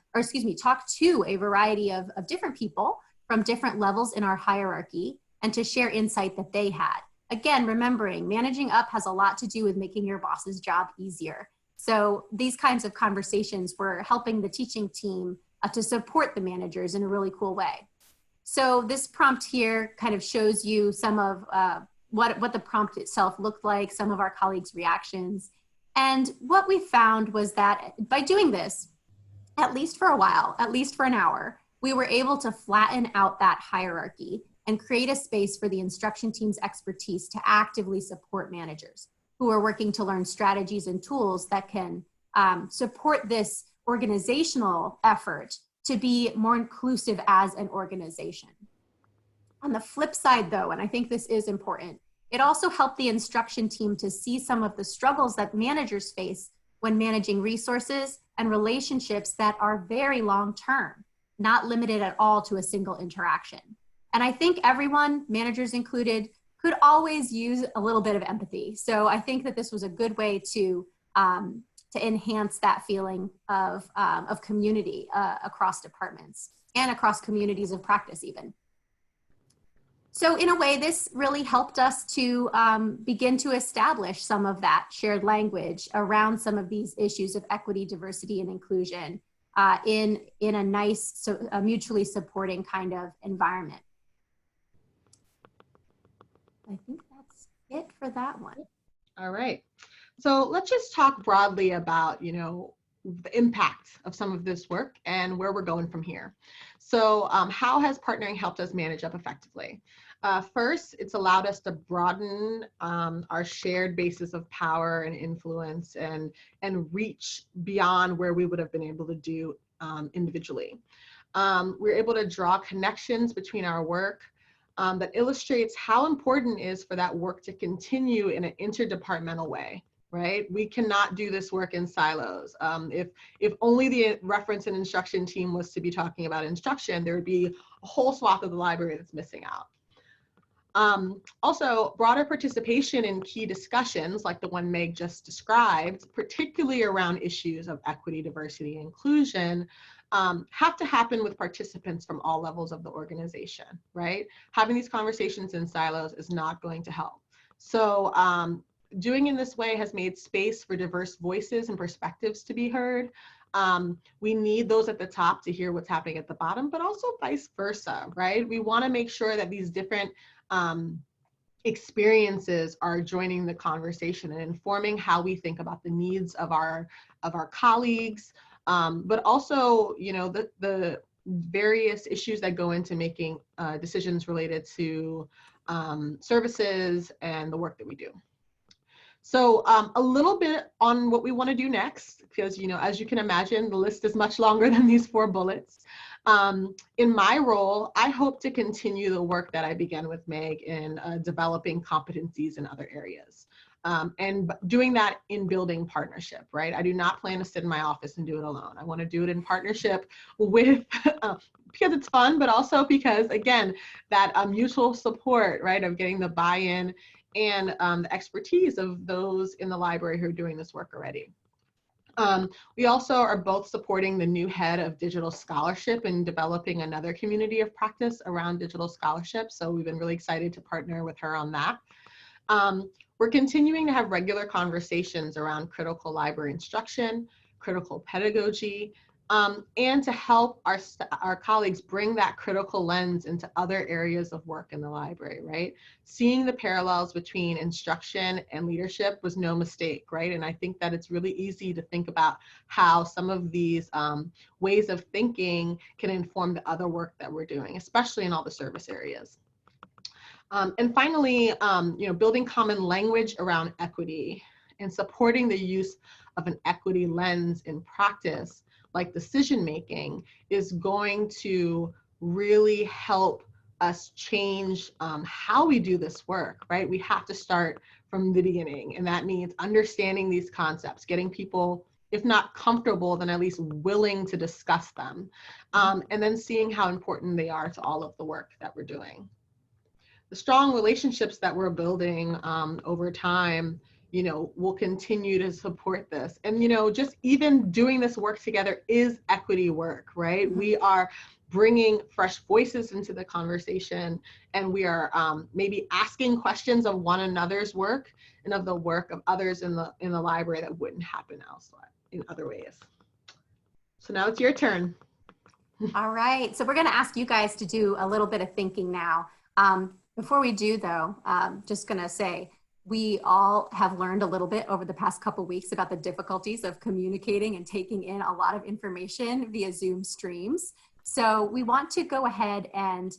of different people from different levels in our hierarchy and to share insight that they had. Again, remembering managing up has a lot to do with making your boss's job easier. So these kinds of conversations were helping the teaching team to support the managers in a really cool way. So this prompt here kind of shows you some of what the prompt itself looked like, some of our colleagues' reactions. And what we found was that by doing this, at least for a while, at least for an hour, we were able to flatten out that hierarchy and create a space for the instruction team's expertise to actively support managers who are working to learn strategies and tools that can support this organizational effort to be more inclusive as an organization. On the flip side though, and I think this is important, it also helped the instruction team to see some of the struggles that managers face when managing resources and relationships that are very long-term, not limited at all to a single interaction. And I think everyone, managers included, could always use a little bit of empathy. So I think that this was a good way to enhance that feeling of community across departments and across communities of practice even. So in a way, this really helped us to begin to establish some of that shared language around some of these issues of equity, diversity, and inclusion in a nice, mutually supporting kind of environment. I think that's it for that one. All right. So let's just talk broadly about, the impact of some of this work and where we're going from here. So how has partnering helped us manage up effectively? First, it's allowed us to broaden our shared basis of power and influence and reach beyond where we would have been able to do individually. We're able to draw connections between our work that illustrates how important it is for that work to continue in an interdepartmental way, right? We cannot do this work in silos. If only the reference and instruction team was to be talking about instruction, there would be a whole swath of the library that's missing out. Also, broader participation in key discussions like the one Meg just described, particularly around issues of equity, diversity, and inclusion, have to happen with participants from all levels of the organization, right? Having these conversations in silos is not going to help. So doing in this way has made space for diverse voices and perspectives to be heard. We need those at the top to hear what's happening at the bottom, but also vice versa, right? We want to make sure that these different experiences are joining the conversation and informing how we think about the needs of our colleagues, but also, the various issues that go into making decisions related to services and the work that we do. So a little bit on what we want to do next, because, as you can imagine, the list is much longer than these 4 bullets. In my role, I hope to continue the work that I began with Meg in developing competencies in other areas. And doing that in building partnership, right? I do not plan to sit in my office and do it alone. I want to do it in partnership with, because it's fun, but also because, again, that mutual support, right, of getting the buy-in and the expertise of those in the library who are doing this work already. We also are both supporting the new head of digital scholarship and developing another community of practice around digital scholarship. So we've been really excited to partner with her on that. We're continuing to have regular conversations around critical library instruction, critical pedagogy, and to help our colleagues bring that critical lens into other areas of work in the library, right? Seeing the parallels between instruction and leadership was no mistake, right? And I think that it's really easy to think about how some of these ways of thinking can inform the other work that we're doing, especially in all the service areas. And finally, building common language around equity and supporting the use of an equity lens in practice, like decision-making, is going to really help us change how we do this work, right? We have to start from the beginning, and that means understanding these concepts, getting people, if not comfortable, then at least willing to discuss them, and then seeing how important they are to all of the work that we're doing. The strong relationships that we're building over time, will continue to support this. And, just even doing this work together is equity work, right? We are bringing fresh voices into the conversation, and we are maybe asking questions of one another's work and of the work of others in the library that wouldn't happen elsewhere in other ways. So now it's your turn. All right, so we're going to ask you guys to do a little bit of thinking now. Before we do, though, just going to say we all have learned a little bit over the past couple weeks about the difficulties of communicating and taking in a lot of information via Zoom streams. So we want to go ahead and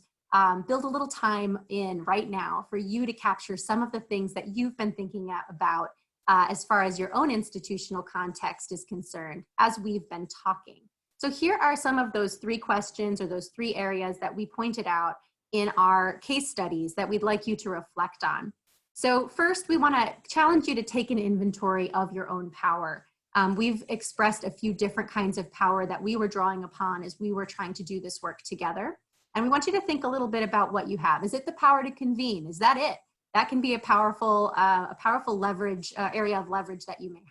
build a little time in right now for you to capture some of the things that you've been thinking about as far as your own institutional context is concerned as we've been talking. So here are some of those 3 questions or those 3 areas that we pointed out in our case studies that we'd like you to reflect on. So first, we want to challenge you to take an inventory of your own power. We've expressed a few different kinds of power that we were drawing upon as we were trying to do this work together. And we want you to think a little bit about what you have. Is it the power to convene? Is that it? That can be a powerful leverage, area of leverage that you may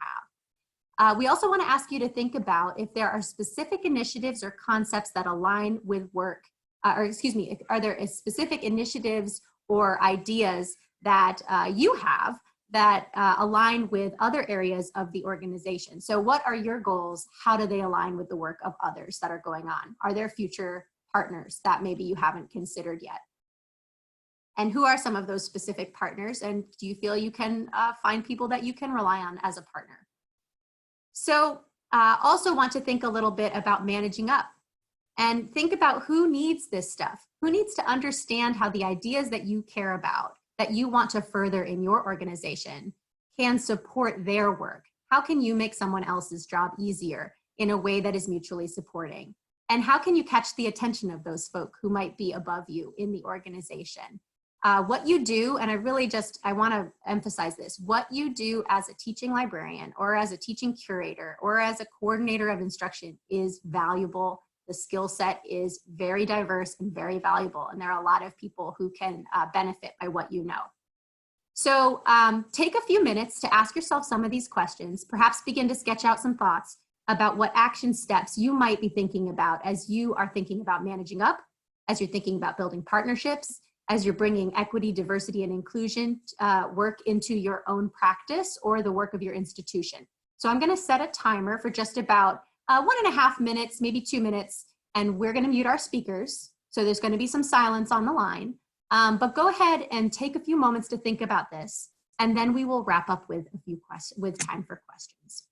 have. We also want to ask you to think about if there are specific initiatives or concepts that align with work, are there specific initiatives or ideas that you have that align with other areas of the organization? So what are your goals? How do they align with the work of others that are going on? Are there future partners that maybe you haven't considered yet? And who are some of those specific partners? And do you feel you can find people that you can rely on as a partner? So also want to think a little bit about managing up and think about who needs this stuff. Who needs to understand how the ideas that you care about, that you want to further in your organization, can support their work? How can you make someone else's job easier in a way that is mutually supporting? And how can you catch the attention of those folk who might be above you in the organization? What you do, and I want to emphasize this, what you do as a teaching librarian or as a teaching curator or as a coordinator of instruction is valuable. The skill set is very diverse and very valuable, and there are a lot of people who can benefit by what you know. So take a few minutes to ask yourself some of these questions, perhaps begin to sketch out some thoughts about what action steps you might be thinking about as you are thinking about managing up, as you're thinking about building partnerships, as you're bringing equity, diversity, and inclusion work into your own practice or the work of your institution. So I'm going to set a timer for just about 1.5 minutes, maybe 2 minutes, and we're going to mute our speakers. So there's going to be some silence on the line, but go ahead and take a few moments to think about this, and then we will wrap up with a few questions, with time for questions.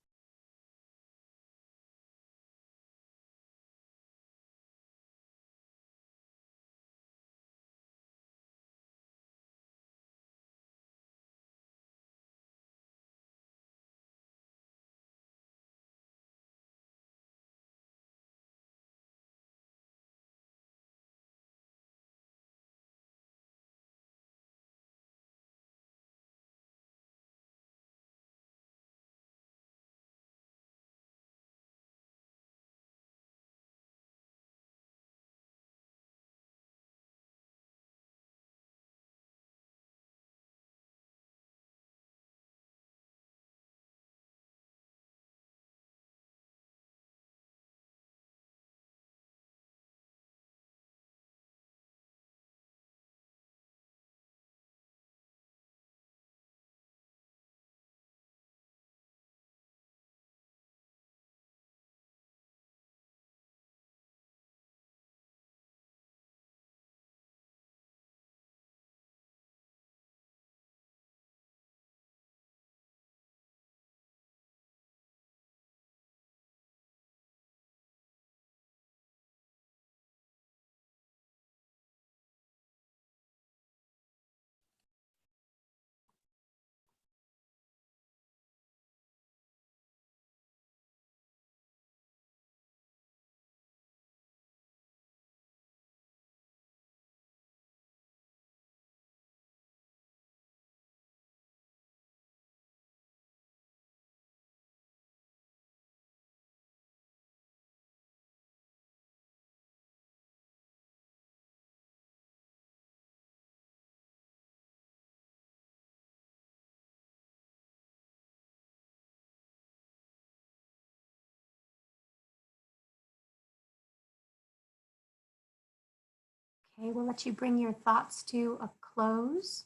Okay, we'll let you bring your thoughts to a close.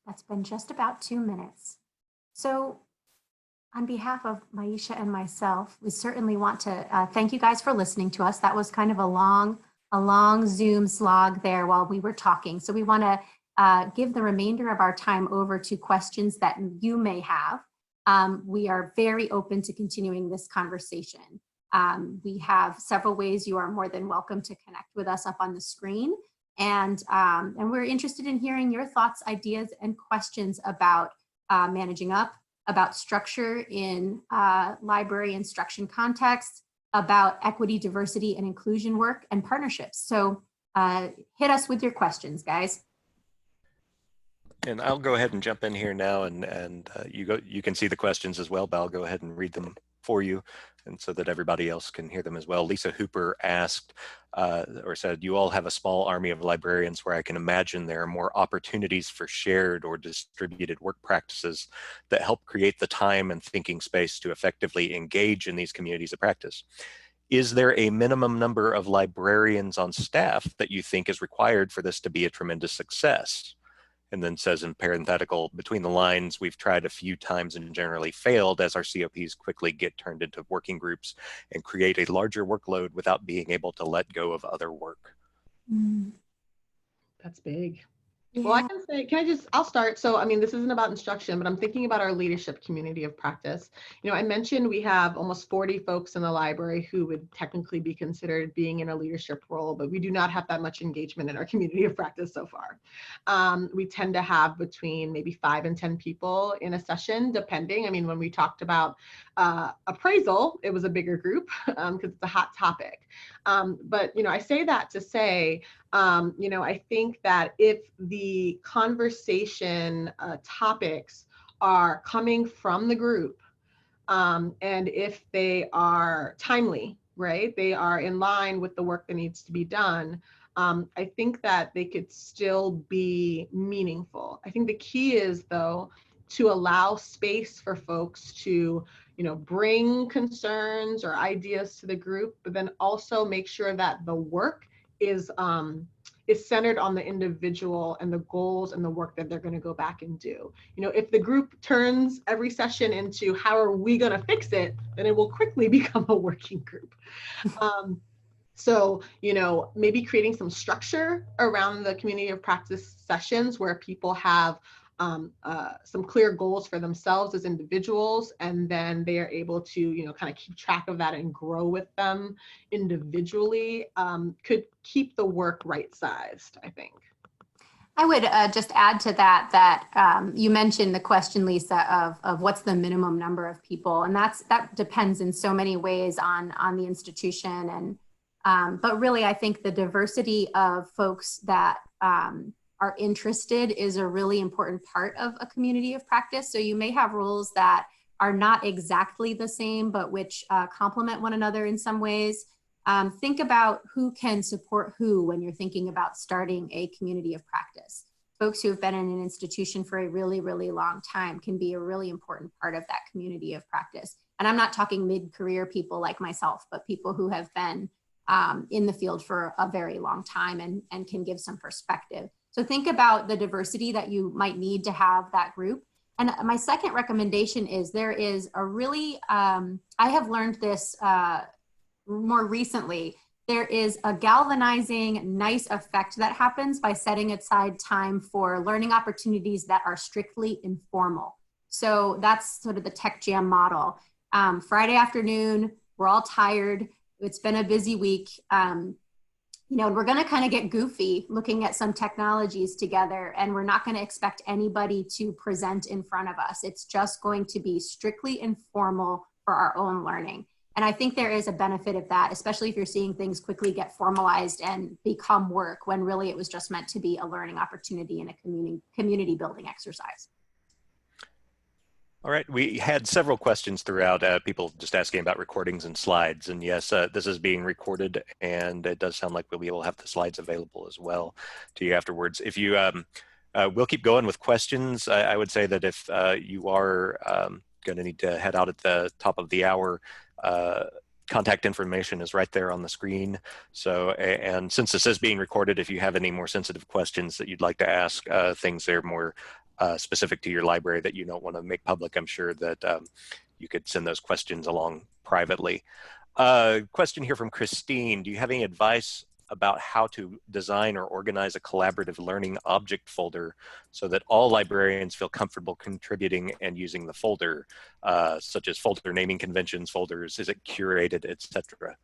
That's been just about 2 minutes. So on behalf of Maisha and myself, we certainly want to thank you guys for listening to us. That was kind of a long Zoom slog there while we were talking. So we want to give the remainder of our time over to questions that you may have. We are very open to continuing this conversation. We have several ways you are more than welcome to connect with us up on the screen. And we're interested in hearing your thoughts, ideas, and questions about managing up, about structure in library instruction context, about equity, diversity, and inclusion work and partnerships. So hit us with your questions, guys. And I'll go ahead and jump in here now, and you can see the questions as well, but I'll go ahead and read them for you, and so that everybody else can hear them as well. Lisa Hooper asked or said, you all have a small army of librarians where I can imagine there are more opportunities for shared or distributed work practices that help create the time and thinking space to effectively engage in these communities of practice. Is there a minimum number of librarians on staff that you think is required for this to be a tremendous success? And then says in parenthetical, between the lines, we've tried a few times and generally failed as our COPs quickly get turned into working groups and create a larger workload without being able to let go of other work. That's big. Yeah. Well, I can say, I'll start. So, I mean, this isn't about instruction, but I'm thinking about our leadership community of practice. You know, I mentioned we have almost 40 folks in the library who would technically be considered being in a leadership role, but we do not have that much engagement in our community of practice so far. We tend to have between maybe 5 and 10 people in a session, depending. I mean, when we talked about appraisal, it was a bigger group because it's a hot topic. But, you know, I say that to say, you know, I think that if the conversation topics are coming from the group, and if they are timely, right, they are in line with the work that needs to be done, I think that they could still be meaningful. I think the key is, though, to allow space for folks to, you know, bring concerns or ideas to the group, but then also make sure that the work is centered on the individual and the goals and the work that they're going to go back and do. You know, if the group turns every session into how are we going to fix it, then it will quickly become a working group. So, you know, maybe creating some structure around the community of practice sessions where people have some clear goals for themselves as individuals, and then they are able to, you know, kind of keep track of that and grow with them individually, could keep the work right-sized, I think. I would just add to that you mentioned the question, Lisa, of what's the minimum number of people, and that depends in so many ways on the institution, and but really I think the diversity of folks that are interested is a really important part of a community of practice. So you may have roles that are not exactly the same, but which complement one another in some ways. Think about who can support who when you're thinking about starting a community of practice. Folks who have been in an institution for a really, really long time can be a really important part of that community of practice. And I'm not talking mid-career people like myself, but people who have been in the field for a very long time and can give some perspective. So think about the diversity that you might need to have that group. And my second recommendation is there is a really, I have learned this more recently, there is a galvanizing, nice effect that happens by setting aside time for learning opportunities that are strictly informal. So that's sort of the Tech Jam model. Friday afternoon, we're all tired. It's been a busy week. You know, we're going to kind of get goofy looking at some technologies together, and we're not going to expect anybody to present in front of us. It's just going to be strictly informal for our own learning. And I think there is a benefit of that, especially if you're seeing things quickly get formalized and become work when really it was just meant to be a learning opportunity and a community building exercise. All right, we had several questions throughout, people just asking about recordings and slides. And yes, this is being recorded, and it does sound like we will have the slides available as well to you afterwards. If you, we'll keep going with questions. I would say that if you are going to need to head out at the top of the hour, contact information is right there on the screen. So, and since this is being recorded, if you have any more sensitive questions that you'd like to ask, things that are more specific to your library that you don't want to make public, I'm sure that you could send those questions along privately. Question here from Christine. Do you have any advice about how to design or organize a collaborative learning object folder so that all librarians feel comfortable contributing and using the folder, such as folder naming conventions, folders, is it curated, etc.?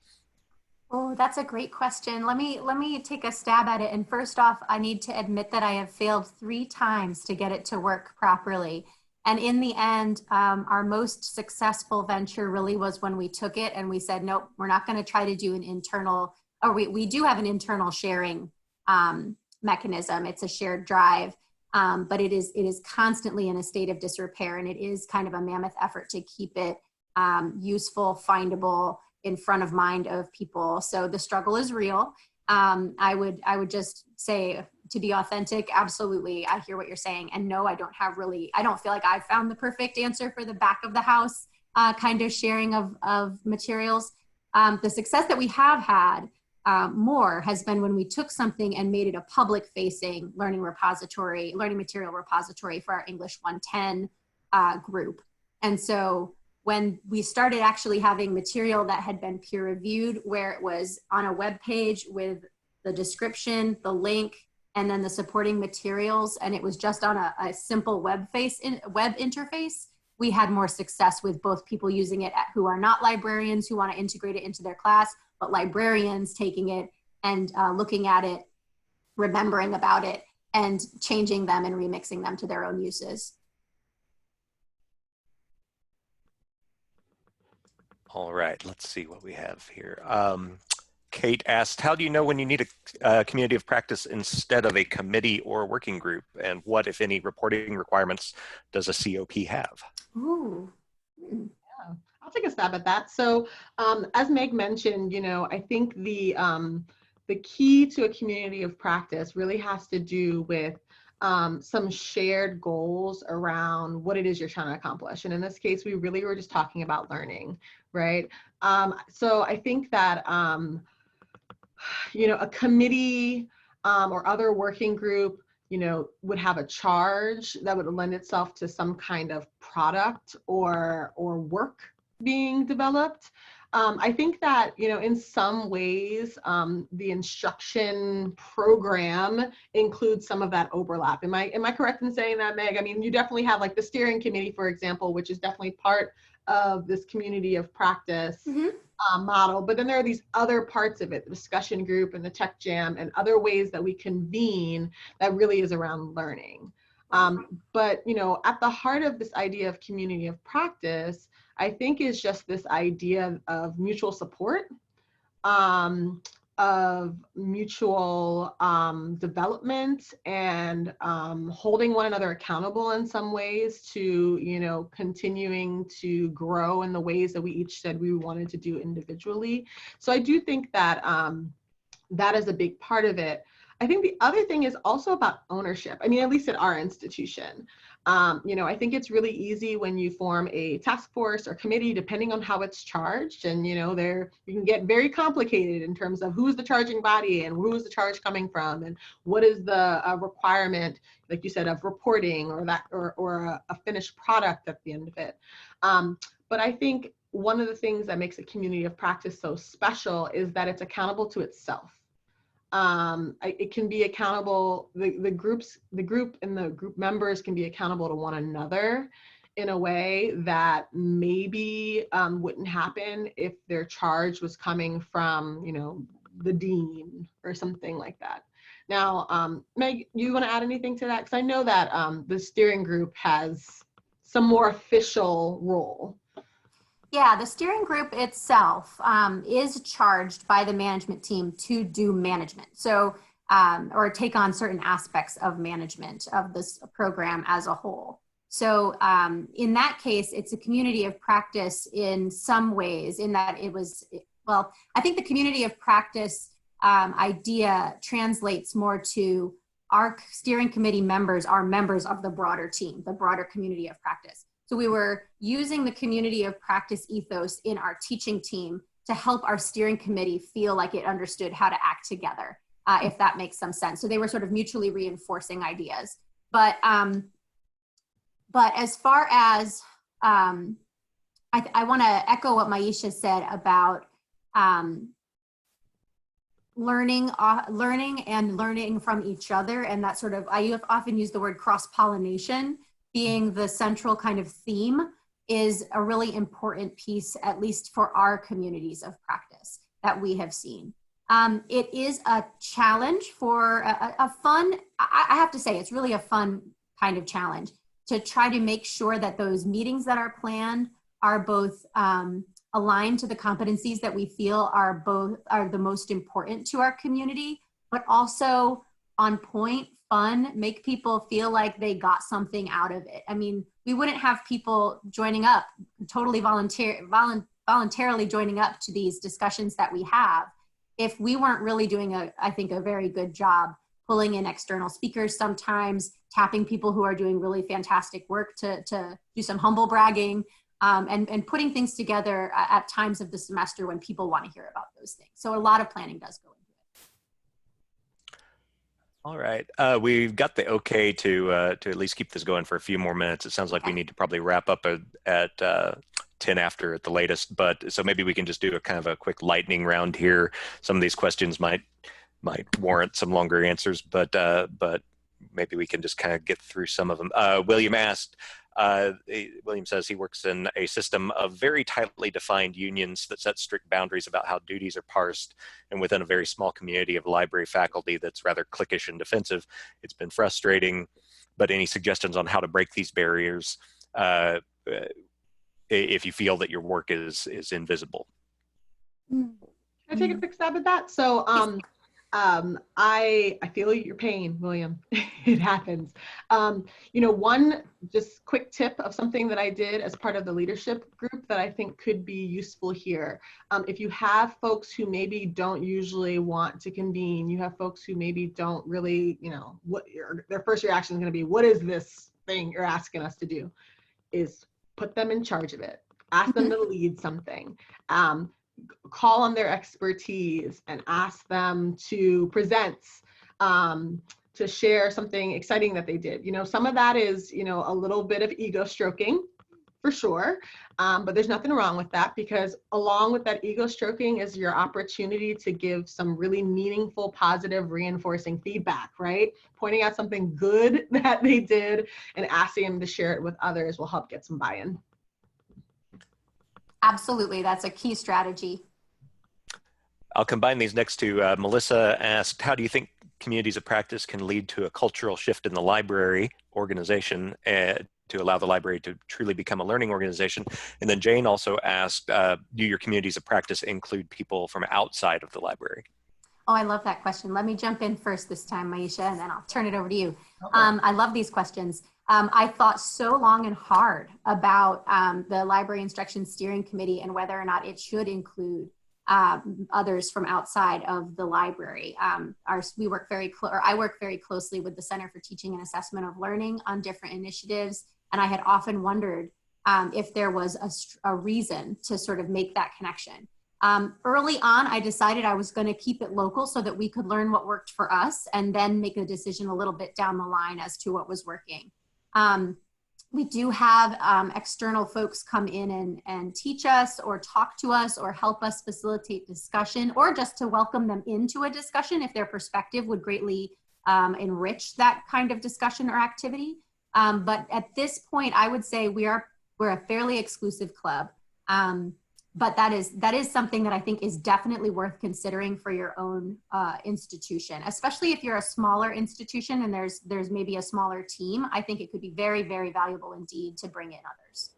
Oh, that's a great question. Let me take a stab at it. And first off, I need to admit that I have failed 3 times to get it to work properly. And in the end, our most successful venture really was when we took it and we said, nope, we're not going to try to do an internal, or we do have an internal sharing mechanism. It's a shared drive, but it is constantly in a state of disrepair, and it is kind of a mammoth effort to keep it useful, findable, in front of mind of people. So the struggle is real. I would just say, to be authentic, absolutely, I hear what you're saying. And no, I don't feel like I've found the perfect answer for the back of the house kind of sharing of materials. The success that we have had more has been when we took something and made it a public facing learning material repository for our English 110 group. And so when we started actually having material that had been peer reviewed, where it was on a web page with the description, the link, and then the supporting materials, and it was just on a simple web interface, we had more success with both people using it who are not librarians, who want to integrate it into their class, but librarians taking it and looking at it, remembering about it, and changing them and remixing them to their own uses. All right, let's see what we have here. Kate asked, how do you know when you need a community of practice instead of a committee or a working group? And what, if any, reporting requirements does a COP have? Ooh. Yeah, I'll take a stab at that. So as Meg mentioned, I think the key to a community of practice really has to do with some shared goals around what it is you're trying to accomplish. And in this case, we really were just talking about learning, right? So I think that, a committee or other working group, would have a charge that would lend itself to some kind of product or work being developed. I think that, in some ways, the instruction program includes some of that overlap. Am I correct in saying that, Meg? I mean, you definitely have like the steering committee, for example, which is definitely part of this community of practice model. But then there are these other parts of it, the discussion group and the tech jam and other ways that we convene that really is around learning. But, at the heart of this idea of community of practice, I think is just this idea of mutual support, of mutual development, and holding one another accountable in some ways to, continuing to grow in the ways that we each said we wanted to do individually. So I do think that that is a big part of it. I think the other thing is also about ownership. I mean, at least at our institution, I think it's really easy when you form a task force or committee, depending on how it's charged. And, you can get very complicated in terms of who's the charging body and who's the charge coming from and what is the requirement, like you said, of reporting or a finished product at the end of it. But I think one of the things that makes a community of practice so special is that it's accountable to itself. It can be accountable, the group and the group members can be accountable to one another in a way that maybe wouldn't happen if their charge was coming from, the dean or something like that. Now, Meg, you want to add anything to that? Because I know that the steering group has some more official role. Yeah, the steering group itself is charged by the management team to do management. So, or take on certain aspects of management of this program as a whole. So in that case, it's a community of practice in some ways, in that I think the community of practice idea translates more to our steering committee members are members of the broader team, the broader community of practice. So we were using the community of practice ethos in our teaching team to help our steering committee feel like it understood how to act together, if that makes some sense. So they were sort of mutually reinforcing ideas. But as far as, I want to echo what Maisha said about learning and learning from each other, and that sort of, I have often used the word cross-pollination being the central kind of theme, is a really important piece, at least for our communities of practice that we have seen. It is a challenge for a fun, I have to say, it's really a fun kind of challenge to try to make sure that those meetings that are planned are both aligned to the competencies that we feel are the most important to our community, but also on point, fun, make people feel like they got something out of it. I mean, we wouldn't have people joining up, totally voluntarily joining up to these discussions that we have if we weren't really doing I think a very good job pulling in external speakers sometimes, tapping people who are doing really fantastic work to do some humble bragging, and putting things together at times of the semester when people want to hear about those things. So a lot of planning does go into it. All right, we've got the okay to at least keep this going for a few more minutes. It sounds like we need to probably wrap up at 10 after at the latest, but so maybe we can just do a kind of a quick lightning round here. Some of these questions might warrant some longer answers, but maybe we can just kind of get through some of them. William asked, William says he works in a system of very tightly defined unions that set strict boundaries about how duties are parsed, and within a very small community of library faculty that's rather cliquish and defensive. It's been frustrating, but any suggestions on how to break these barriers if you feel that your work is invisible? Can I take a quick stab at that? So I feel your pain, William. It happens. One just quick tip of something that I did as part of the leadership group that I think could be useful here. If you have folks who maybe don't usually want to convene, you have folks who maybe don't really, their first reaction is going to be, what is this thing you're asking us to do? Is put them in charge of it. Ask them to lead something. Call on their expertise and ask them to present, to share something exciting that they did. Some of that is, a little bit of ego stroking for sure. But there's nothing wrong with that, because along with that ego stroking is your opportunity to give some really meaningful, positive, reinforcing feedback, right? Pointing out something good that they did and asking them to share it with others will help get some buy-in. Absolutely, that's a key strategy. I'll combine these next two. Melissa asked, how do you think communities of practice can lead to a cultural shift in the library organization to allow the library to truly become a learning organization? And then Jane also asked, do your communities of practice include people from outside of the library? Oh, I love that question. Let me jump in first this time, Maisha, and then I'll turn it over to you. Okay. I love these questions. I thought so long and hard about the Library Instruction Steering Committee and whether or not it should include others from outside of the library. I work very closely with the Center for Teaching and Assessment of Learning on different initiatives, and I had often wondered if there was a reason to sort of make that connection. Early on, I decided I was going to keep it local so that we could learn what worked for us and then make a decision a little bit down the line as to what was working. We do have external folks come in and teach us or talk to us or help us facilitate discussion, or just to welcome them into a discussion if their perspective would greatly enrich that kind of discussion or activity. But at this point, I would say we're a fairly exclusive club. But that is something that I think is definitely worth considering for your own institution, especially if you're a smaller institution and there's maybe a smaller team. I think it could be very, very valuable indeed to bring in others.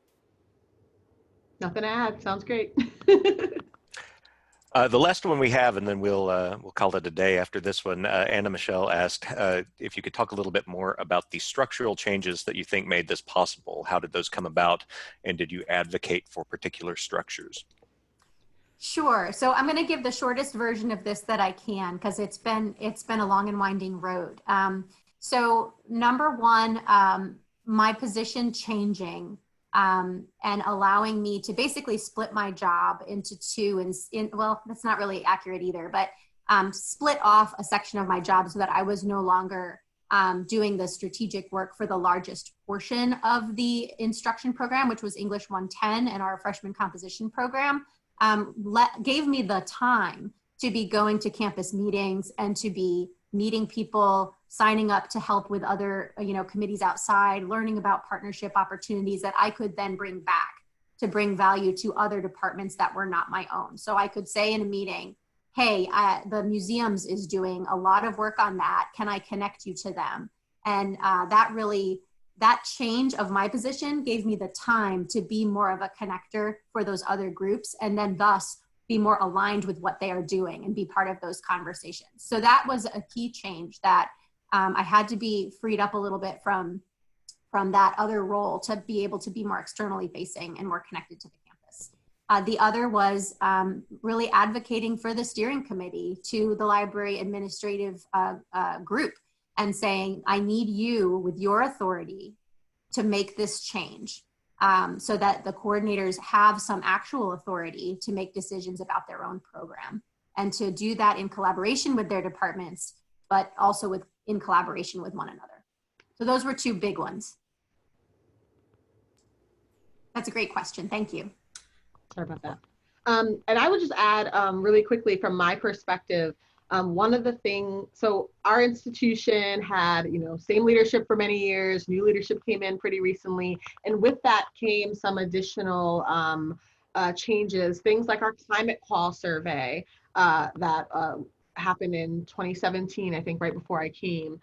Nothing to add. Sounds great. The last one we have, and then we'll call it a day after this one. Anna Michelle asked if you could talk a little bit more about the structural changes that you think made this possible. How did those come about, and did you advocate for particular structures? Sure. So I'm going to give the shortest version of this that I can, because it's been a long and winding road. So number one, my position changing and allowing me to basically split my job into two, well, that's not really accurate either, but split off a section of my job so that I was no longer doing the strategic work for the largest portion of the instruction program, which was English 110 and our freshman composition program, gave me the time to be going to campus meetings and to be meeting people, signing up to help with other committees outside, learning about partnership opportunities that I could then bring back to bring value to other departments that were not my own. So I could say in a meeting, hey, the museums is doing a lot of work on that. Can I connect you to them? And that change of my position gave me the time to be more of a connector for those other groups, and then thus be more aligned with what they are doing and be part of those conversations. So that was a key change that I had to be freed up a little bit from that other role to be able to be more externally facing and more connected to the campus. The other was really advocating for the steering committee to the library administrative group and saying, I need you with your authority to make this change. So that the coordinators have some actual authority to make decisions about their own program, and to do that in collaboration with their departments, but also in collaboration with one another. So those were two big ones. That's a great question. Thank you. Sorry about that. And I would just add really quickly from my perspective, one of the things, so our institution had, same leadership for many years, new leadership came in pretty recently, and with that came some additional changes, things like our climate qual survey that happened in 2017, I think right before I came,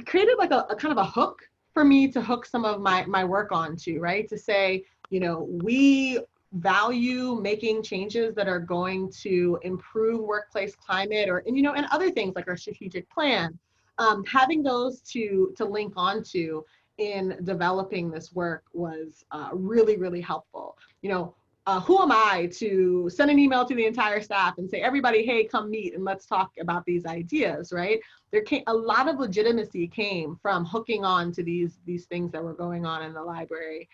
created like a kind of a hook for me to hook some of my work onto, right? To say, we value making changes that are going to improve workplace climate and other things like our strategic plan. Having those to link onto in developing this work was really, really helpful. Who am I to send an email to the entire staff and say, everybody, hey, come meet and let's talk about these ideas, right? A lot of legitimacy came from hooking on to these things that were going on in the library.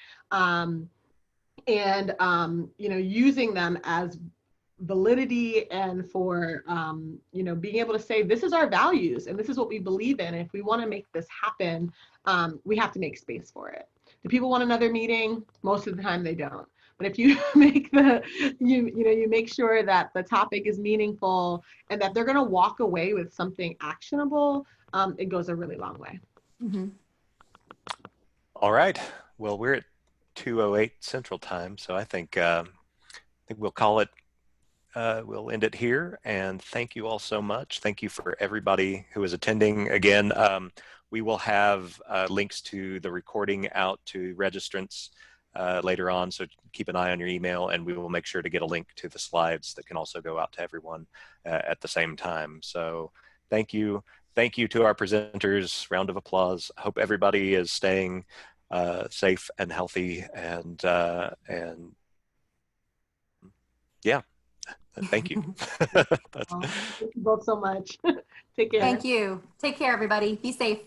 Using them as validity and for, being able to say, this is our values and this is what we believe in. And if we want to make this happen, we have to make space for it. Do people want another meeting? Most of the time they don't. But if you make you make sure that the topic is meaningful and that they're going to walk away with something actionable, it goes a really long way. Mm-hmm. All right. Well, we're at 2:08 Central Time, so I think we'll call it. We'll end it here, and thank you all so much. Thank you for everybody who is attending. Again, we will have links to the recording out to registrants later on, so keep an eye on your email, and we will make sure to get a link to the slides that can also go out to everyone at the same time. So thank you. Thank you to our presenters. Round of applause. I hope everybody is staying safe and healthy, and yeah, thank you. Thank you both so much. Take care. Thank you. Take care, everybody. Be safe.